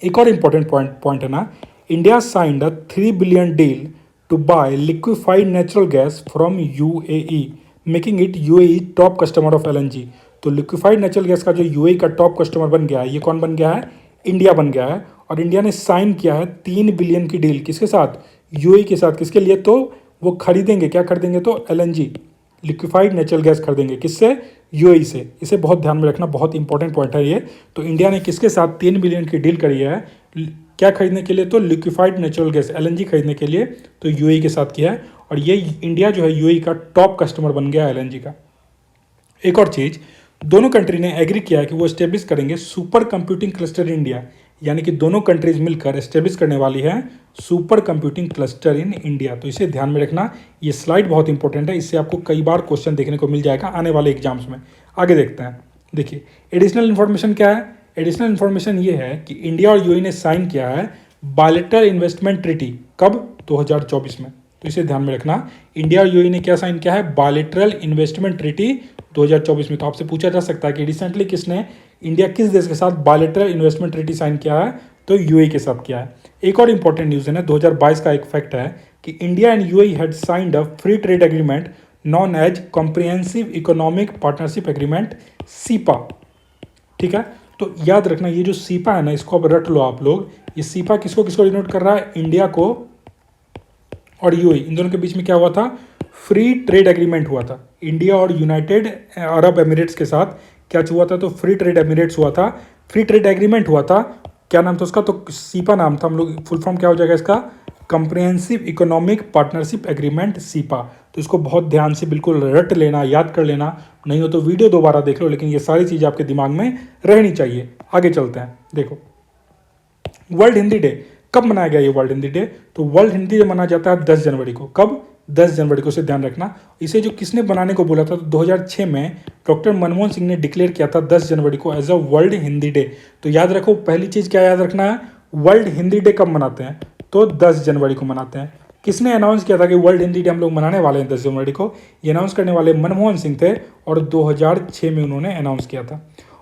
एक और इंपॉर्टेंट पॉइंट है ना, India signed a 3 billion deal to buy liquefied natural gas from UAE, making it UAE top customer of LNG. तो लिक्विफाइड नेचुरल गैस का जो यूएई का टॉप कस्टमर बन गया है, ये कौन बन गया है? इंडिया बन गया है। और इंडिया ने साइन किया है 3 बिलियन की डील, किसके साथ? यूएई के साथ। किसके लिए? तो वो खरीदेंगे, क्या खरीदेंगे? तो एलएनजी, लिक्विफाइड नेचुरल गैस खरीदेंगे। किससे? यूएई से। इसे बहुत ध्यान में रखना, बहुत इंपॉर्टेंट पॉइंट है ये। तो इंडिया ने किसके साथ 3 बिलियन की डील करी है? क्या खरीदने के लिए? तो लिक्विफाइड नेचुरल गैस, एलएनजी खरीदने के लिए। तो यूएई के साथ किया है, और ये इंडिया जो है यूएई का टॉप कस्टमर बन गया एलएनजी का। एक और चीज़, दोनों कंट्री ने एग्री किया है कि वो एस्टेब्लिश करेंगे super computing cluster in India. यानी कि दोनों कंट्रीज मिलकर एस्टेब्लिश करने वाली है सुपर कंप्यूटिंग क्लस्टर इन इंडिया। तो इसे ध्यान में रखना, ये स्लाइड बहुत इंपॉर्टेंट है, इससे आपको कई बार क्वेश्चन देखने को मिल जाएगा आने वाले एग्जाम्स में। आगे देखते हैं। देखिए, एडिशनल इन्फॉर्मेशन क्या है? एडिशनल इन्फॉर्मेशन ये है कि इंडिया और यूएई ने साइन किया है बायलैटरल इन्वेस्टमेंट ट्रीटी। कब? 2024 में। तो इसे ध्यान में रखना, इंडिया और यूएई ने क्या साइन किया है? बायलैटरल इन्वेस्टमेंट ट्रीटी 2024 में। तो आपसे पूछा जा सकता है कि रिसेंटली किसने, इंडिया किस देश के साथ बायलैटरल इन्वेस्टमेंट ट्रीटी साइन किया है? तो यूएई के साथ किया है। एक और इंपॉर्टेंट न्यूज़ है ना, 2022 का एक फैक्ट है कि India and UAE had signed a free trade agreement known as comprehensive economic partnership agreement, CEPA. ठीक है, तो याद रखना ये जो सीपा है ना, इसको अब रट लो आप लोग। ये सीपा किसको किसको डिनोट कर रहा है? इंडिया को और यूएई, इन दोनों के बीच में क्या हुआ था? फ्री ट्रेड एग्रीमेंट हुआ था। इंडिया और यूनाइटेड अरब एमिरेट्स के साथ क्या हुआ था? तो फ्री ट्रेड एमिरेट्स हुआ था, फ्री ट्रेड एग्रीमेंट हुआ था। क्या नाम था उसका? तो सीपा नाम था। हम लोग फुल फॉर्म क्या हो जाएगा इसका? Comprehensive economic partnership agreement, cepa. तो इसको बहुत ध्यान से बिल्कुल रट लेना, याद कर लेना, नहीं हो तो वीडियो दोबारा देख लो, लेकिन ये सारी चीज़ आपके दिमाग में रहनी चाहिए। आगे चलते हैं। देखो, वर्ल्ड हिंदी डे कब मनाया गया? ये वर्ल्ड हिंदी डे, तो वर्ल्ड हिंदी डे मनाया जाता है 10 जनवरी को। कब? 10 जनवरी को। इसे ध्यान रखना। इसे जो किसने बनाने को बोला था? तो 2006 में डॉक्टर मनमोहन सिंह ने डिक्लेयर किया था 10 जनवरी को as a world Hindi day. तो याद रखो, पहली चीज़ क्या याद रखना है? वर्ल्ड हिंदी डे कब मनाते हैं? तो 10 जनवरी को मनाते हैं। किसने अनाउंस किया था कि वर्ल्ड हिंदी डे हम लोग मनाने वाले हैं 10 जनवरी को? ये अनाउंस करने वाले मनमोहन सिंह थे, और 2006 में उन्होंने अनाउंस किया था।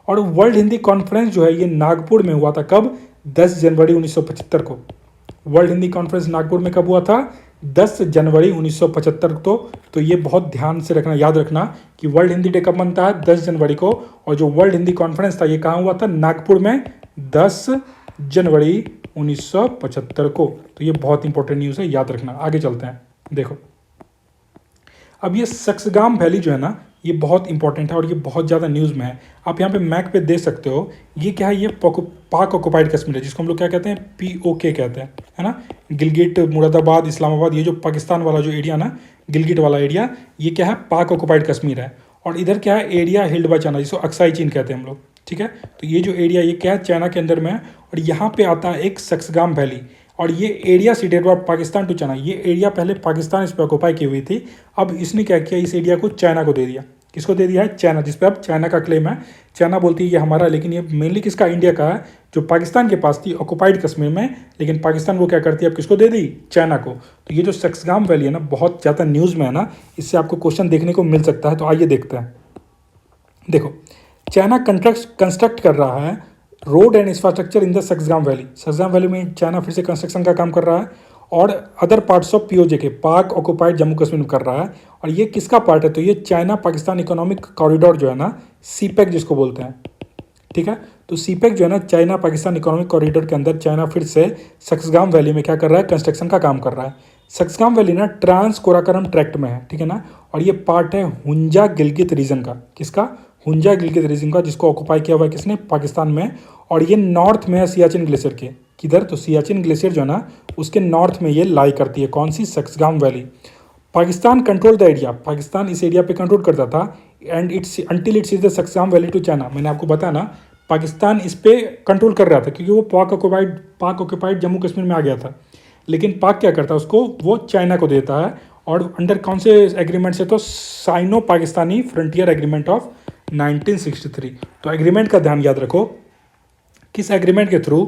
और वर्ल्ड हिंदी कॉन्फ्रेंस जो है ये नागपुर में हुआ था। कब? 10 जनवरी 1975 को। वर्ल्ड हिंदी कॉन्फ्रेंस नागपुर में कब हुआ था? 10 जनवरी 1975 को। तो ये बहुत ध्यान से रखना, याद रखना कि वर्ल्ड हिंदी डे कब बनता है? 10 जनवरी को। और जो वर्ल्ड हिंदी कॉन्फ्रेंस था ये कहाँ हुआ था? नागपुर में 10 जनवरी 1975 को। तो ये बहुत इंपॉर्टेंट न्यूज़ है, याद रखना। आगे चलते हैं। देखो अब ये सक्सगाम वैली जो है ना, ये बहुत इंपॉर्टेंट है और ये बहुत ज़्यादा न्यूज़ में है। आप यहाँ पे मैप पे देख सकते हो, ये क्या है, ये पाक ऑक्युपाइड कश्मीर है, जिसको हम लोग क्या कहते हैं, POK कहते हैं, है ना। गिलगिट, मुरादाबाद, इस्लामाबाद, ये जो पाकिस्तान वाला जो एरिया ना, गिलगिट वाला एरिया, ये क्या है, पाक ऑक्युपाइड कश्मीर है। और इधर क्या है, एरिया हिल्ड बाय चाइना, जिसको अक्साई चीन कहते हैं हम लोग, ठीक है। तो ये जो एरिया, ये क्या है, चाइना के अंदर में है। और यहाँ पे आता है एक सक्सगाम वैली, और ये area ceded by Pakistan to China. ये एरिया पहले पाकिस्तान इस पर ऑक्युपाई की हुई थी, अब इसने क्या किया, इस एरिया को चाइना को दे दिया। किसको दे दिया है, चाइना, जिस पे अब चाइना का क्लेम है। चाइना बोलती है ये हमारा, लेकिन ये मेनली किसका, इंडिया का है, जो पाकिस्तान के पास थी ऑक्युपाइड कश्मीर में, लेकिन पाकिस्तान वो क्या करती है, अब किसको दे दी, चाइना को। तो ये जो सक्सगाम वैली है ना, बहुत ज़्यादा न्यूज़ में है ना, इससे आपको क्वेश्चन देखने को मिल सकता है। तो आइए देखते हैं। देखो, चाइना कंस्ट्रक्ट कर रहा है road and infrastructure in the Shaksgam valley. Shaksgam valley में चाइना फिर से कंस्ट्रक्शन का काम कर रहा है, और अदर पार्ट्स ऑफ POJ के, पाक ऑक्युपाइड जम्मू कश्मीर में कर रहा है। और ये किसका पार्ट है, तो ये चाइना पाकिस्तान इकोनॉमिक कॉरिडोर जो है ना, CPEC जिसको बोलते हैं, ठीक है। तो CPEC जो है ना, चाइना पाकिस्तान इकोनॉमिक कॉरिडोर के अंदर चाइना फिर से सक्सगाम वैली में क्या कर रहा है, कंस्ट्रक्शन का काम कर रहा है। सक्सगाम वैली ना ट्रांस कोराकोरम ट्रैक्ट में है, ठीक है ना। और ये पार्ट है हुंजा गिलगित रीजन का, किसका, हुंजा गिलगित रीजन का, जिसको ऑक्युपाई किया हुआ है किसने, पाकिस्तान में। और ये नॉर्थ में है सियाचिन ग्लेशियर के, किधर, तो सियाचिन ग्लेशियर जो है ना, उसके नॉर्थ में ये लाई करती है, कौन सी, Shaksgam valley. Pakistan control the area, Pakistan इस एरिया पे कंट्रोल करता था, and it's until it's is the Shaksgam valley to China. मैंने आपको बताया ना, पाकिस्तान इस पे कंट्रोल कर रहा था, क्योंकि वो पाक ऑक्युपाइड जम्मू कश्मीर में आ गया था। लेकिन पाक क्या करता है, उसको वो चाइना को देता है। और अंडर कौन से एग्रीमेंट से, तो Sino Pakistani frontier agreement of 1963। तो एग्रीमेंट का ध्यान याद रखो, किस एग्रीमेंट के थ्रू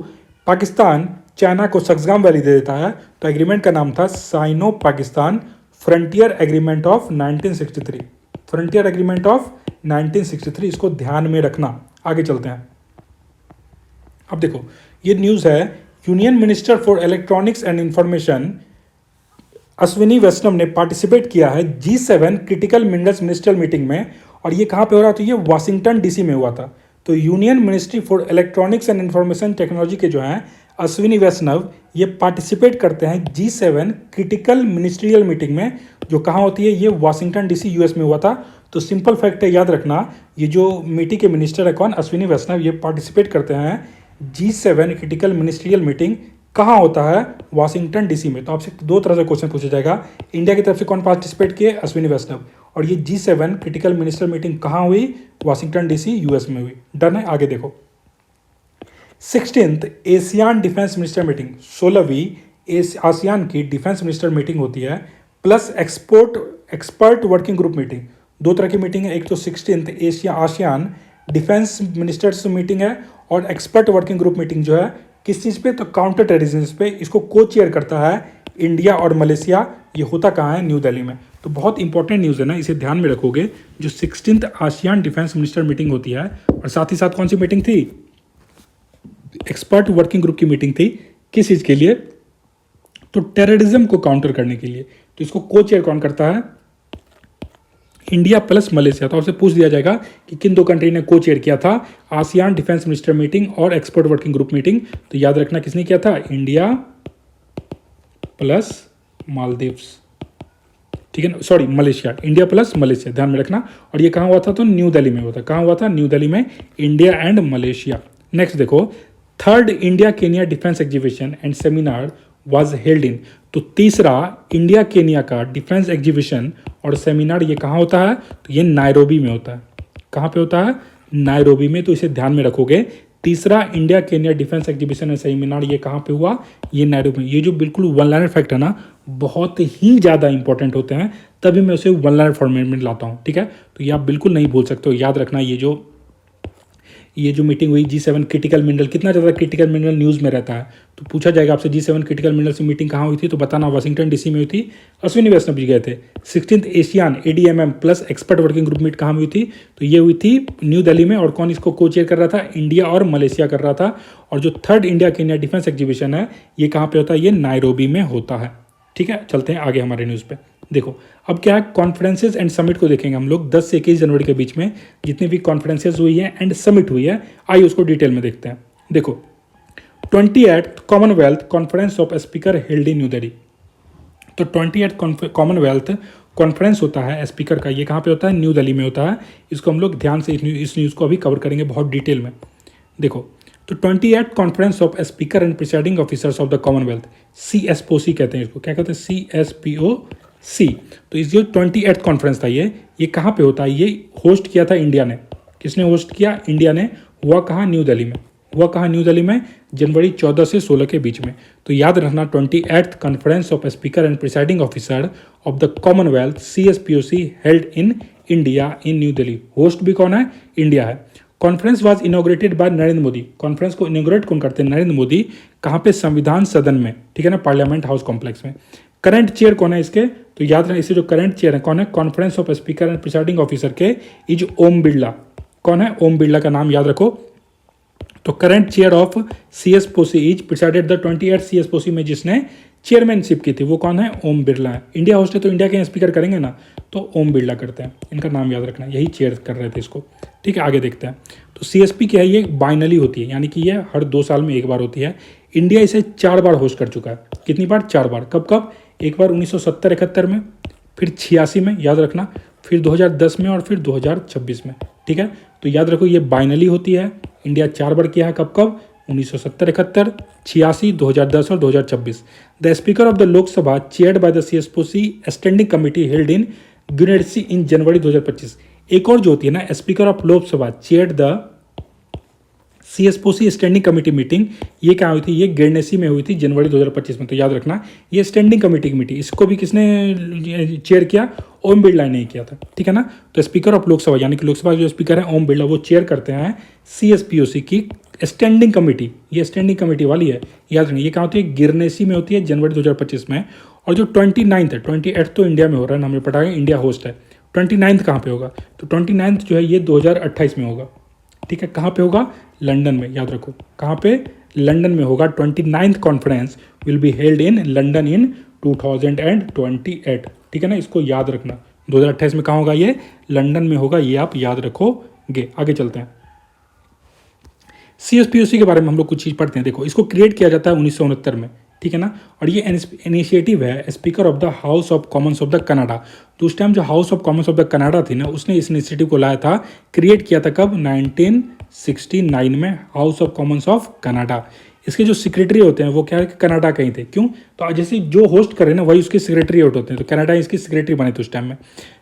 पाकिस्तान चाइना को सक्सगाम वैली दे देता है। तो एग्रीमेंट का नाम था Sino Pakistan frontier agreement of 1963, frontier agreement of 1963। इसको ध्यान में रखना। आगे चलते हैं। अब देखो, ये न्यूज़ है, union minister for electronics and information Ashwini Vaishnaw ने पार्टिसिपेट किया है G7 critical minerals ministerial meeting में। और ये कहाँ पे हो रहा था, तो ये वाशिंगटन DC में हुआ था। तो union ministry for electronics and information technology के जो हैं अश्विनी वैष्णव, ये पार्टिसिपेट करते हैं G7 क्रिटिकल मिनिस्ट्रियल मीटिंग में, जो कहाँ होती है, ये वाशिंगटन DC US में हुआ था। तो सिंपल फैक्ट है, याद रखना, ये जो मीटिंग के मिनिस्टर है कौन, अश्विनी वैष्णव, ये पार्टिसिपेट करते हैं G7 क्रिटिकल मिनिस्ट्रियल मीटिंग। कहाँ होता है, वाशिंगटन DC में। तो आपसे दो तरह से क्वेश्चन पूछा जाएगा, इंडिया की तरफ से कौन पार्टिसिपेट किए, अश्विनी वैष्णव, और ये G7 क्रिटिकल मिनिस्टर मीटिंग कहाँ हुई, वाशिंगटन DC US में हुई। डन है। आगे देखो, 16th ASEAN defence minister meeting, 16वीं आसियान की डिफेंस मिनिस्टर मीटिंग होती है, plus expert working group meeting. दो तरह की मीटिंग है, एक तो 16th ASEAN defence ministers meeting है, और एक्सपर्ट वर्किंग ग्रुप मीटिंग जो है किस चीज़ पे, तो काउंटर टेररिज्म पे। इसको को चेयर करता है इंडिया और मलेशिया। ये होता कहाँ है, न्यू दिल्ली में। तो बहुत इंपॉर्टेंट न्यूज़ है ना, इसे ध्यान में रखोगे। जो 16th ASEAN defence minister meeting होती है, और साथ ही साथ कौन सी मीटिंग थी, एक्सपर्ट वर्किंग ग्रुप की मीटिंग थी। किस चीज़ के लिए, तो टेररिज्म को काउंटर करने के लिए। तो इसको को चेयर कौन करता है, इंडिया प्लस मलेशिया। तो आपसे पूछ दिया जाएगा कि किन दो कंट्री ने को चेयर किया था आसियान डिफेंस मिनिस्टर मीटिंग और एक्सपर्ट वर्किंग ग्रुप मीटिंग। तो याद रखना किसने किया था, इंडिया प्लस मालदीव्स, ठीक है ना, sorry Malaysia, India plus Malaysia, ध्यान में रखना। और ये कहाँ हुआ था, तो न्यू दिल्ली में हुआ था। कहाँ हुआ था, न्यू दिल्ली में, इंडिया एंड मलेशिया। नेक्स्ट देखो, 3rd India Kenya defence exhibition and seminar was held in. तो तीसरा इंडिया केनिया का डिफेंस एग्जीबिशन और सेमिनार ये कहाँ होता है, तो ये नायरोबी में होता है। कहाँ पे होता है, नायरोबी में। तो इसे ध्यान में रखोगे, तीसरा India Kenya defence exhibition and seminar ये कहाँ पे हुआ, ये नायरोबी में। ये जो बिल्कुल वन लाइनर फैक्ट है ना, बहुत ही ज़्यादा इंपॉर्टेंट होते हैं, तभी मैं उसे वन लाइनर फॉर्मेट में लाता हूँ, ठीक है। तो ये आप बिल्कुल नहीं भूल सकते हो, याद रखना। ये जो मीटिंग हुई G7 क्रिटिकल मिनरल, कितना ज़्यादा क्रिटिकल मिनरल न्यूज़ में रहता है। तो पूछा जाएगा आपसे G7 क्रिटिकल मिनरल से मीटिंग कहाँ हुई थी, तो बताना वाशिंगटन DC में हुई थी, अश्विनी वैष्णव जी गए थे। 16th ASEAN ADMM plus expert working group meet कहाँ हुई थी, तो ये हुई थी न्यू दिल्ली में। और कौन इसको को चेयर कर रहा था, इंडिया और मलेशिया कर रहा था। और जो 3rd India Kenya defence exhibition है, ये कहाँ पे होता है, ये नायरोबी में होता है, ठीक है। चलते हैं आगे हमारे न्यूज़ पे। देखो अब क्या है, कॉन्फ्रेंसेज एंड समिट को देखेंगे हम लोग 10 से 21 जनवरी के बीच में जितनी भी कॉन्फ्रेंसेज हुई है एंड समिट हुई है, आइए उसको डिटेल में देखते हैं। देखो 28th Commonwealth conference of speaker held in new Delhi. तो 28th कॉमनवेल्थ कॉन्फ्रेंस होता है स्पीकर का, ये कहाँ पे होता है? न्यू दिल्ली में होता है। इसको हम लोग ध्यान से इस न्यूज़ को अभी कवर करेंगे बहुत डिटेल में। देखो, तो 28th conference of speaker and presiding officers of the Commonwealth, CSPOC कहते हैं इसको। क्या कहते हैं? CSPOC। तो इस जो 28th कॉन्फ्रेंस था ये कहाँ पे होता है? ये होस्ट किया था इंडिया ने। किसने होस्ट किया? इंडिया ने। हुआ कहाँ? न्यू दिल्ली में। हुआ कहाँ? न्यू दिल्ली में, जनवरी 14 से 16 के बीच में। तो याद रखना, 28th conference of speaker and presiding officer of the Commonwealth CSPOC held in India in new Delhi. Host भी कौन है? इंडिया है। Conference was inaugurated by Narendra Modi. Conference को इनोग्रेट कौन करते हैं? नरेंद्र मोदी। कहाँ पे? संविधान सदन में, ठीक है ना, पार्लियामेंट हाउस कॉम्प्लेक्स में। करंट चेयर कौन है इसके? तो याद रखना, इससे जो करंट चेयर है कौन है? Conference of speaker and presiding officer के इज ओम बिरला। कौन है? ओम बिरला का नाम याद रखो। तो current chair of CSPOC is presided the 28th CSPOC में जिसने चेयरमैनशिप की थी वो कौन है? ओम बिरला है। इंडिया होस्ट है तो इंडिया के स्पीकर करेंगे ना, तो ओम बिरला करते हैं। इनका नाम याद रखना, यही चेयर कर रहे थे इसको, ठीक है। आगे देखते हैं। तो CSP क्या है? ये बाइनली होती है, यानी कि ये हर 2 साल में एक बार होती है। इंडिया इसे 4 बार होस्ट कर चुका है। कितनी बार? 4 बार। कब कब? एक बार 1970-71 में, फिर 86 में, याद रखना, फिर 2010 में और फिर 2026 में, ठीक है। तो याद रखो ये बाइनली होती है। इंडिया 4 बार किया है। कब कब? 1970-71, 86, 2010 और 2026। The speaker of the Lok Sabha chaired by the CSPOC standing committee held in new in January 2025। एक और जो होती है ना, speaker of Lok Sabha chaired the CSPOC standing committee meeting, ये क्या हुई थी? ये गिरनेसी में हुई थी जनवरी 2025 में। तो याद रखना, ये स्टैंडिंग कमेटी की मीटिंग, इसको भी किसने चेयर किया? ओम बिरला ने किया था, ठीक है ना। तो स्पीकर ऑफ लोकसभा, यानी कि लोकसभा जो स्पीकर है ओम बिरला, वो चेयर करते हैं CSPOC की स्टैंडिंग कमेटी। ये स्टैंडिंग कमेटी वाली है, याद रखना। ये कहाँ होती है? गिरनेसी में होती है जनवरी 2025 में। और जो 29th है, 28th तो इंडिया में हो रहा है, हमने पढ़ा है इंडिया होस्ट है। 29th कहाँ पे होगा? तो 29th जो है ये 2028 में होगा, ठीक है। कहाँ पे होगा? लंदन में, याद रखो। कहाँ पे? लंदन में होगा। 29th conference will be held in London इन 2028, ठीक है ना। इसको याद रखना, 2028 में कहाँ होगा? ये लंदन में होगा, ये आप याद रखोगे। आगे चलते हैं। CSPOC के बारे में हम लोग कुछ चीज़ पढ़ते हैं। देखो, इसको क्रिएट किया जाता है 1969 में, ठीक है ना। और ये इनिशिएटिव है speaker of the house of Commons of the Canada. तो उस टाइम जो house of Commons of the Canada थी ना, उसने इस इनिशिएटिव को लाया था, क्रिएट किया था। कब? 1969 में, house of Commons of Canada. इसके जो सेक्रेटरी होते हैं वो क्या है? कनाडा के ही थे। क्यों? तो जैसे जो होस्ट करे ना वही उसके सेक्रेटरी होते हैं, तो कनाडा इसके सेक्रेटरी बने थे उस टाइम में।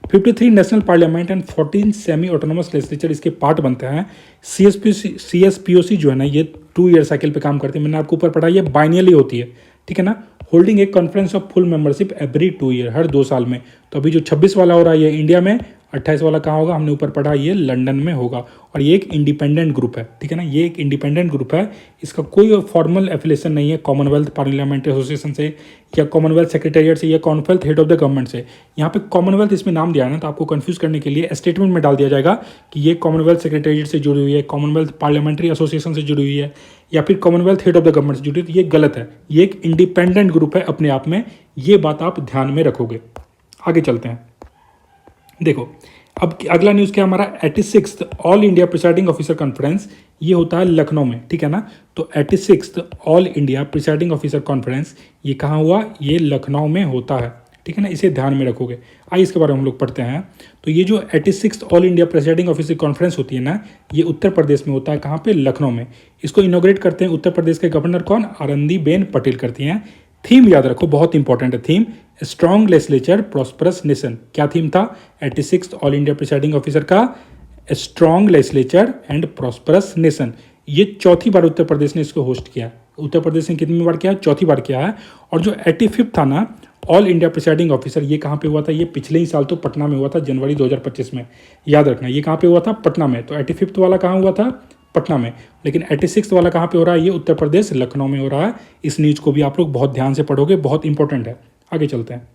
53 national parliament and 14 semi autonomous legislature इसके पार्ट बनते हैं। CSPOC जो है ना, ये 2 ईयर साइकिल पे काम करती है। मैंने आपको ऊपर पढ़ा, ये बाइनियली होती है, ठीक है ना। होल्डिंग एक conference of full membership every 2 year, हर 2 साल में। तो अभी जो 26 वाला हो रहा है ये इंडिया में, 28 वाला कहाँ होगा? हमने ऊपर पढ़ा, ये लंदन में होगा। और ये एक इंडिपेंडेंट ग्रुप है, ठीक है ना। ये एक इंडिपेंडेंट ग्रुप है, इसका कोई फॉर्मल एफिलेशन नहीं है कॉमनवेल्थ पार्लियामेंट्री एसोसिएशन से या कॉमनवेल्थ सेक्रेटेरिएट से या Commonwealth head of the government से। यहाँ पे कॉमनवेल्थ इसमें नाम दिया है ना, तो आपको कंफ्यूज करने के लिए स्टेटमेंट में डाल दिया जाएगा कि ये कॉमनवेल्थ सेक्रेटेरिएट से जुड़ी हुई है, कॉमनवेल्थ पार्लियामेंट्री एसोसिएशन से जुड़ी हुई है, या फिर Commonwealth head of the government से जुड़ी है। तो ये गलत है, ये एक इंडिपेंडेंट ग्रुप है अपने आप में, ये बात आप ध्यान में रखोगे। आगे चलते हैं। देखो, अब अगला न्यूज़ क्या हमारा? 86th all India presiding officer conference, ये होता है लखनऊ में, ठीक है ना। तो 86th all India presiding officer conference ये कहाँ हुआ? ये लखनऊ में होता है, ठीक है ना। इसे ध्यान में रखोगे। आइए इसके बारे में हम लोग पढ़ते हैं। तो ये जो 86th all India presiding officer conference होती है ना, ये उत्तर प्रदेश में होता है। कहाँ पे? लखनऊ में। इसको इनोग्रेट करते हैं उत्तर प्रदेश के गवर्नर कौन? आनंदीबेन पटेल करती हैं। थीम याद रखो, बहुत इंपॉर्टेंट है theme, strong legislature prosperous nation. क्या थीम था 86th all India presiding officer का? Strong legislature and prosperous nation. ये 4थी बार उत्तर प्रदेश ने इसको होस्ट किया। उत्तर प्रदेश ने कितनी बार किया? 4थी बार किया है। और जो 85th था ना ऑल इंडिया प्रिसाइडिंग ऑफिसर, ये कहाँ पे हुआ था? ये पिछले ही साल तो पटना में हुआ था, जनवरी 2025 में। याद रखना, ये कहाँ पे हुआ था? पटना में। तो 85th वाला कहाँ हुआ था? पटना में। लेकिन 86th वाला कहाँ पे हो रहा है? ये उत्तर प्रदेश लखनऊ में हो रहा है। इस न्यूज़ को भी आप लोग बहुत ध्यान से पढ़ोगे, बहुत इंपॉर्टेंट है। आगे चलते हैं।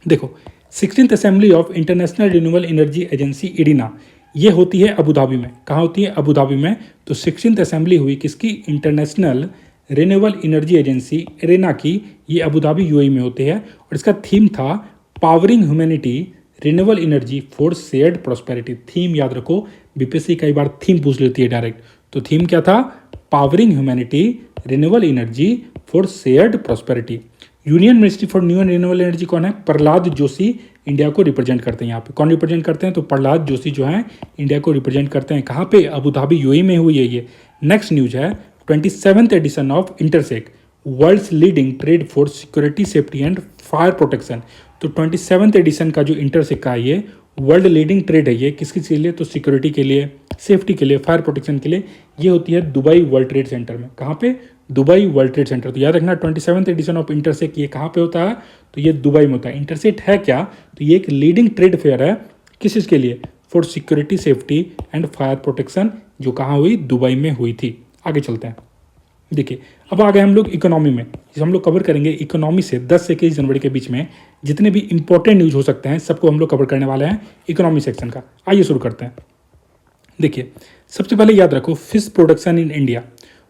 देखो, 16th assembly of international renewable energy agency IRENA, ये होती है अबू धाबी में। कहाँ होती है? अबू धाबी में। तो 16th असेंबली हुई किसकी? International renewable energy agency Irena की। ये अबू धाबी यूएई में होते हैं। और इसका थीम था powering humanity renewable energy for shared prosperity. Theme याद रखो, बीपीएससी कई बार थीम पूछ लेती है डायरेक्ट। तो थीम क्या था? Powering humanity renewable energy for shared prosperity. Union ministry for new and renewable energy कौन है? प्रहलाद जोशी इंडिया को रिप्रेजेंट करते हैं। यहाँ पे कौन रिप्रेजेंट करते हैं? तो प्रहलाद जोशी जो है इंडिया को रिप्रेजेंट करते हैं। कहाँ पे? अबू धाबी यूएई में हुई है ये। नेक्स्ट न्यूज है 27th edition of Intersec world's leading trade for security safety and fire protection. तो 27th एडिशन का जो इंटरसेक का है ये वर्ल्ड लीडिंग ट्रेड है। ये किसके लिए? तो सिक्योरिटी के लिए, सेफ्टी के लिए, फायर प्रोटेक्शन के लिए। ये होती है दुबई वर्ल्ड ट्रेड सेंटर में। कहाँ पे? Dubai world trade centre. तो याद रखना 27th एडिशन ऑफ इंटरसेक ये कहाँ पे होता है? तो ये दुबई में होता है। इंटरसेक है क्या? तो ये एक लीडिंग ट्रेड फेयर है। किस चीज़ के लिए? For security safety and fire protection, जो कहाँ हुई? दुबई में हुई थी। आगे चलते हैं। देखिए अब आ गए हम लोग इकोनॉमी में। जिसे हम लोग कवर करेंगे इकोनॉमी से 10 से 21 जनवरी के बीच में जितने भी इंपॉर्टेंट न्यूज हो सकते हैं सबको हम लोग कवर करने वाले हैं इकोनॉमी सेक्शन का। आइए शुरू करते हैं। देखिए सबसे पहले याद रखो फिश प्रोडक्शन इन इंडिया।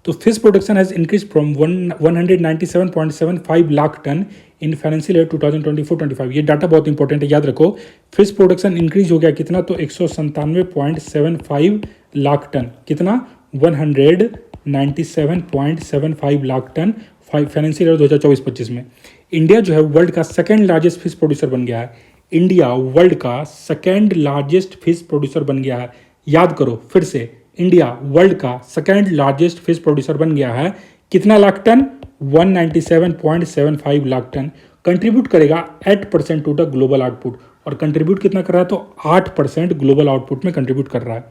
तो fish production has increase from 197.75 lakh ton in financial year 2024-25। ये डाटा बहुत इंपॉर्टेंट है, याद रखो। फिश प्रोडक्शन इंक्रीज हो गया कितना? तो 197.75 लाख टन। कितना? 197.75 लाख टन फाइनेंशियल ईयर 2024-25 में। इंडिया जो है वर्ल्ड का सेकेंड लार्जेस्ट फिश प्रोड्यूसर बन गया है। इंडिया वर्ल्ड का सेकेंड लार्जेस्ट फिश प्रोड्यूसर बन गया है। याद करो फिर से, इंडिया वर्ल्ड का सेकेंड लार्जेस्ट फिश प्रोड्यूसर बन गया है। कितना lakh ton? 197.75 lakh ton. Contribute करेगा 8% टू द ग्लोबल आउटपुट। और कंट्रीब्यूट कितना कर रहा है? तो 8% ग्लोबल आउटपुट में कंट्रीब्यूट कर रहा है।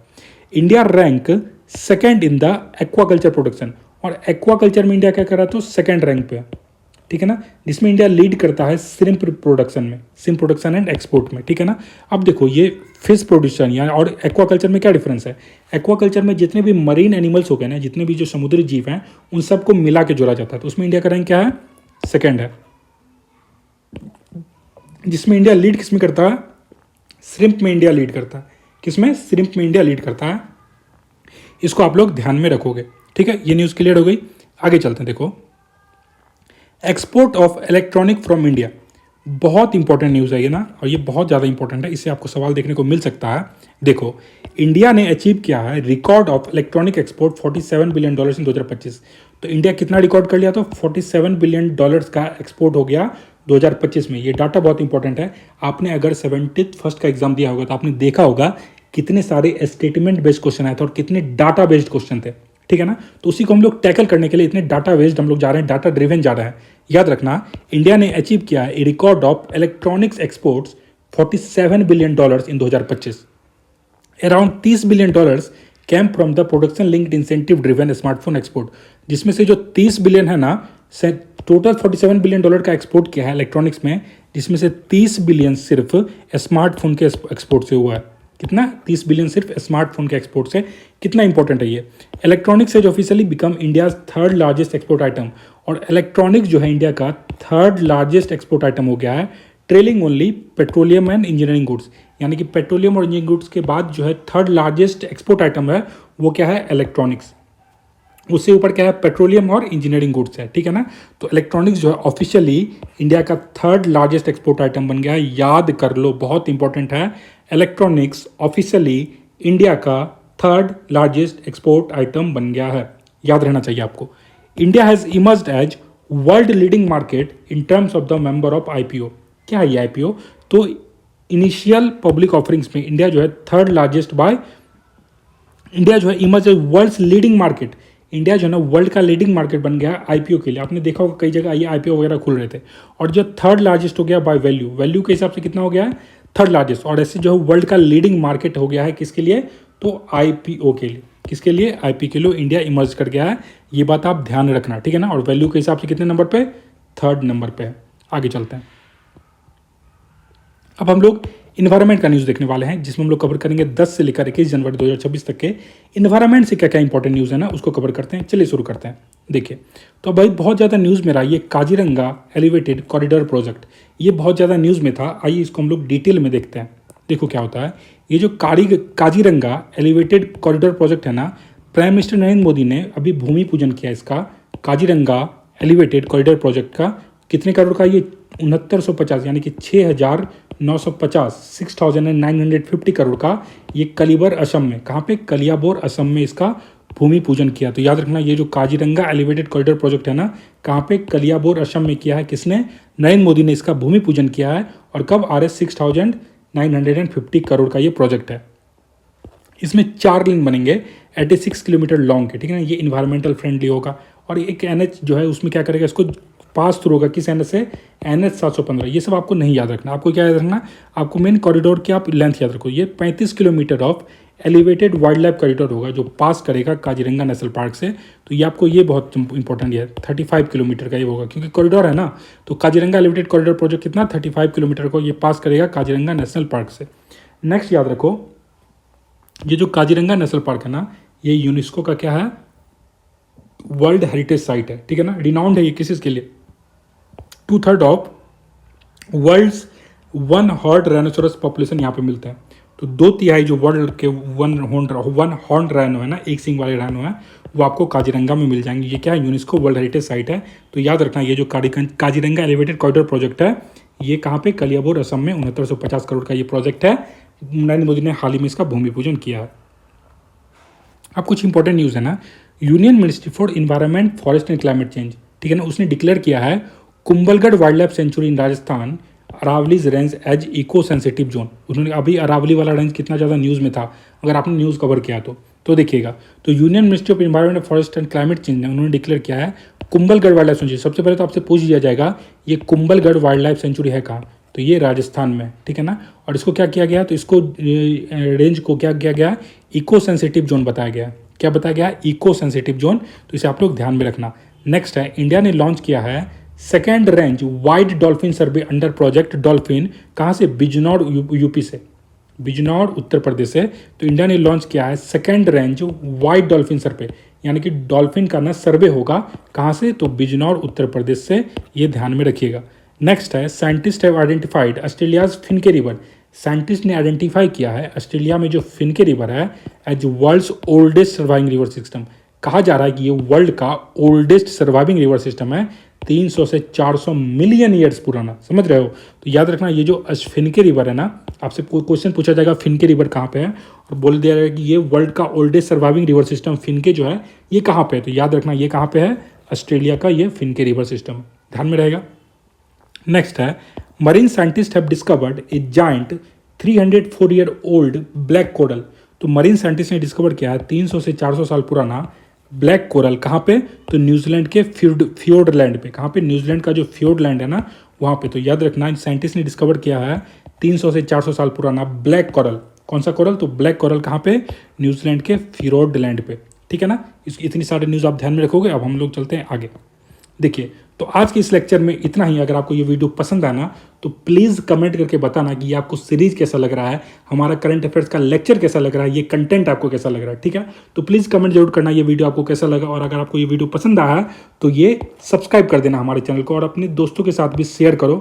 India rank second in the aquaculture production. और एक्वाकल्चर में इंडिया क्या कर रहा है? तो सेकेंड रैंक पे, ठीक है ना। जिसमें इंडिया लीड करता है श्रिम्प प्रोडक्शन में, श्रिम्प प्रोडक्शन एंड एक्सपोर्ट में, ठीक है ना। अब देखो ये फिश प्रोडक्शन या और एक्वाकल्चर में क्या डिफरेंस है? एक्वाकल्चर में जितने भी मरीन एनिमल्स हो गए ना, जितने भी जो समुद्री जीव हैं, उन सबको मिला के जोड़ा जाता है। तो उसमें इंडिया का रैंक क्या है? सेकेंड है। जिसमें इंडिया लीड किसमें करता है? श्रिम्प में इंडिया लीड करता है। किसमें? श्रिम्प में इंडिया लीड करता है। इसको आप लोग ध्यान में रखोगे, ठीक है। ये न्यूज़ क्लियर हो गई। आगे चलते हैं। देखो export of electronic from India, बहुत इंपॉर्टेंट न्यूज़ है ये ना, और ये बहुत ज़्यादा इंपॉर्टेंट है। इससे आपको सवाल देखने को मिल सकता है। देखो इंडिया ने अचीव किया है record of electronic export $47 billion in 2025। तो इंडिया कितना रिकॉर्ड कर लिया? तो $47 बिलियन का एक्सपोर्ट हो गया 2025 में। ये डाटा बहुत इंपॉर्टेंट है। आपने अगर 71st का एग्जाम दिया होगा तो आपने देखा होगा कितने सारे स्टेटमेंट बेस्ड क्वेश्चन आए थे और कितने डाटा बेस्ड क्वेश्चन थे, ठीक है ना। तो उसी को हम लोग टैकल करने के लिए इतने डाटा बेस्ड हम लोग जा रहे हैं, डाटा ड्रिवन जा रहा है। याद रखना इंडिया ने अचीव किया है record of electronics exports $47 billion in 2025। Around $30 billion came from the production linked incentive driven smartphone export. जिसमें से जो 30 बिलियन है ना, टोटल $47 बिलियन का एक्सपोर्ट किया है इलेक्ट्रॉनिक्स में, जिसमें से 30 बिलियन सिर्फ स्मार्टफोन के एक्सपोर्ट से हुआ है। कितना? 30 बिलियन सिर्फ स्मार्टफोन के एक्सपोर्ट से। कितना इंपॉर्टेंट है ये। Electronics as officially become India third largest export item. और इलेक्ट्रॉनिक्स जो है इंडिया का थर्ड लार्जेस्ट एक्सपोर्ट आइटम हो गया है, trailing only petroleum and engineering goods. यानी कि पेट्रोलियम और इंजीनियरिंग गुड्स के बाद जो है थर्ड लार्जेस्ट एक्सपोर्ट आइटम है वो क्या है? इलेक्ट्रॉनिक्स। उससे ऊपर क्या है? पेट्रोलियम और इंजीनियरिंग गुड्स है, ठीक है ना। तो इलेक्ट्रॉनिक्स जो है ऑफिशियली इंडिया का थर्ड लार्जेस्ट एक्सपोर्ट आइटम बन गया है। याद कर लो, बहुत इंपॉर्टेंट है। इलेक्ट्रॉनिक्स ऑफिशियली इंडिया का थर्ड लार्जेस्ट एक्सपोर्ट आइटम बन गया है, याद रहना चाहिए आपको। India has emerged as world leading market in terms of the member of IPO. क्या है ये आईपीओ? तो इनिशियल पब्लिक ऑफरिंग्स में इंडिया जो है थर्ड लार्जेस्ट बाय, इंडिया जो है emerge as world leading market. India जो है ना वर्ल्ड का लीडिंग मार्केट बन गया आईपीओ के लिए। आपने देखा होगा कई जगह ये आईपीओ वगैरह खुल रहे थे। और जो थर्ड लार्जेस्ट हो गया बाय वैल्यू, वैल्यू के हिसाब से कितना हो गया है? Third largest. और ऐसे जो है वर्ल्ड का लीडिंग मार्केट हो गया है किसके लिए? तो आईपीओ के लिए। किसके लिए? आईपीओ के लिए इंडिया इमर्ज कर गया है। ये बात आप ध्यान रखना, ठीक है ना। और वैल्यू के हिसाब से कितने नंबर पे? थर्ड नंबर पे है। आगे चलते हैं। अब हम लोग इन्वायरमेंट का न्यूज़ देखने वाले हैं, जिसमें हम लोग कवर करेंगे 10 से लेकर 21 जनवरी 2026 तक के इन्वायरमेंट से क्या क्या इंपॉर्टेंट न्यूज़ है ना, उसको कवर करते हैं। चलिए शुरू करते हैं। देखिए तो भाई बहुत ज़्यादा न्यूज़ में रहा ये काजीरंगा एलिवेटेड कॉरिडोर प्रोजेक्ट। ये बहुत ज़्यादा न्यूज़ में था। आइए इसको हम लोग डिटेल में देखते हैं। देखो क्या होता है। ये जो काजीरंगा एलिवेटेड कॉरिडोर प्रोजेक्ट है ना, प्राइम मिनिस्टर नरेंद्र मोदी ने अभी भूमि पूजन किया इसका, काजीरंगा एलिवेटेड कॉरिडोर प्रोजेक्ट का। कितने करोड़ का? ये 6950 यानी कि 6950 6950 करोड़ का। ये कलिबर असम में, कहाँ पे? कलियाबोर असम में इसका भूमि पूजन किया। तो याद रखना ये जो काजीरंगा एलिवेटेड कॉरिडोर प्रोजेक्ट है ना, कहाँ पे, कलियाबोर असम में किया है। किसने? नरेंद्र मोदी ने इसका भूमि पूजन किया है। और कब? RS 6,950 करोड़ का ये प्रोजेक्ट है। इसमें 4 लेन बनेंगे 86 किलोमीटर लॉन्ग के, ठीक है ना। ये इन्वायरमेंटल फ्रेंडली होगा। और एक NH जो है उसमें क्या करेगा, इसको पास थ्रू होगा। किस NH से? NH 715। ये सब आपको नहीं याद रखना। आपको क्या याद रखना? आपको मेन कॉरिडोर की आप लेंथ याद रखो। ये 35 kilometre of elevated wild life corridor होगा जो पास करेगा काजीरंगा नेशनल पार्क से। तो ये आपको ये बहुत इंपॉर्टेंट है। 35 किलोमीटर का ये होगा क्योंकि कॉरिडोर है ना। तो काजीरंगा एलिवेटेड कॉरिडोर प्रोजेक्ट कितना? 35 किलोमीटर को ये पास करेगा काजीरंगा नेशनल पार्क से। नेक्स्ट याद रखो, ये जो काजीरंगा नेशनल पार्क है ना, ये यूनेस्को का क्या है? वर्ल्ड हेरिटेज साइट है, ठीक है ना। रिनाउंड है ये किस के लिए? 2/3 of world's 1 horn rhinoceros population यहाँ पे मिलता है। तो 2/3 जो वर्ल्ड के वन हॉर्न राइनो है ना, एक सिंग वाले राइनो है, वो आपको काजीरंगा में मिल जाएंगे। ये क्या है? यूनेस्को वर्ल्ड हेरिटेज साइट है। तो याद रखना ये जो काजीरंगा एलिवेटेड कॉरिडोर प्रोजेक्ट है, ये कहाँ पे? कलियाबोर असम में 6950 करोड़ का ये प्रोजेक्ट है। नरेंद्र मोदी ने हाल ही में इसका भूमि पूजन किया है। अब कुछ इंपॉर्टेंट न्यूज़ है ना। Union ministry for environment, forest and climate change, ठीक है ना, उसने डिक्लेयर किया है Kumbhalgarh wild life sanctuary in Rajasthan Aravallis range as eco sensitive zone. उन्होंने अभी अरावली वाला रेंज कितना ज़्यादा न्यूज़ में था, अगर आपने न्यूज़ कवर किया तो देखिएगा। तो union ministry of environment, forest and climate change ने उन्होंने डिक्लेयर किया है कुंभलगढ़ वाइल्ड लाइफ सेंचुरी। सबसे पहले तो आपसे पूछ लिया जाएगा ये कुंभलगढ़ वाइल्ड लाइफ सेंचुरी है कहाँ? तो ये राजस्थान में, ठीक है ना। और इसको क्या किया गया? तो इसको रेंज को क्या किया गया? इको सेंसिटिव जोन बताया गया। क्या बताया गया? Eco sensitive zone. तो इसे आप लोग ध्यान में रखना। नेक्स्ट है, इंडिया ने लॉन्च किया है सेकेंड रेंज वाइड डॉल्फिन सर्वे अंडर प्रोजेक्ट डॉल्फिन। कहाँ से? बिजनौर यूपी से, बिजनौर उत्तर प्रदेश से। तो इंडिया ने लॉन्च किया है सेकेंड रेंज वाइड डॉल्फिन सर्वे, यानी कि डॉल्फिन का ना सर्वे होगा। कहाँ से? तो बिजनौर उत्तर प्रदेश से। ये ध्यान में रखिएगा। नेक्स्ट है, scientist have identified Australia's Finke river. Scientist ने आइडेंटिफाई किया है ऑस्ट्रेलिया में जो फिनके रिवर है as world's oldest surviving river system. कहा जा रहा है कि ये वर्ल्ड का ओल्डेस्ट सर्वाइविंग रिवर सिस्टम है, 300 से 400 मिलियन ईयर्स पुराना। समझ रहे हो? तो याद रखना ये जो फिनके रिवर है ना, आपसे क्वेश्चन पूछा जाएगा फिनके रिवर कहाँ पे है, और बोल दिया जाएगा कि ये वर्ल्ड का ओल्डेस्ट सर्वाइविंग रिवर सिस्टम फिनके जो है ये कहाँ पे है। तो याद रखना ये कहाँ पे है? ऑस्ट्रेलिया का ये फिनके रिवर सिस्टम, ध्यान में रहेगा। नेक्स्ट है, marine scientist have discovered A giant 304 year old black coral. तो मरीन साइंटिस्ट ने डिस्कवर किया है 300 से 400 साल पुराना ब्लैक कोरल। कहाँ पे? तो न्यूजीलैंड के फ्योर्डलैंड पे। कहाँ पे? न्यूजीलैंड का जो फ्योर्डलैंड है ना वहाँ पे। तो याद रखना साइंटिस्ट ने डिस्कवर किया है 300 से 400 साल पुराना ब्लैक कोरल। कौन सा कोरल? तो ब्लैक कोरल। कहाँ पे? न्यूजीलैंड के फ्योर्डलैंड पे, ठीक है ना। इतनी सारी न्यूज़ आप ध्यान में रखोगे। अब हम लोग चलते हैं आगे। देखिए, तो आज के इस लेक्चर में इतना ही। अगर आपको ये वीडियो पसंद आया ना तो प्लीज़ कमेंट करके बताना कि ये आपको सीरीज कैसा लग रहा है, हमारा करंट अफेयर्स का लेक्चर कैसा लग रहा है, ये कंटेंट आपको कैसा लग रहा है, ठीक है। तो प्लीज़ कमेंट जरूर करना ये वीडियो आपको कैसा लगा। और अगर आपको ये वीडियो पसंद आया तो ये सब्सक्राइब कर देना हमारे चैनल को, और अपने दोस्तों के साथ भी शेयर करो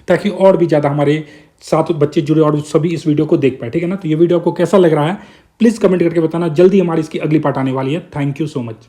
ताकि और भी ज़्यादा हमारे साथ बच्चे जुड़े और सभी इस वीडियो को देख पाए, ठीक है ना। तो ये वीडियो आपको कैसा लग रहा है प्लीज़ कमेंट करके बताना। जल्दी हमारी इसकी अगली पार्ट आने वाली है। Thank you so much.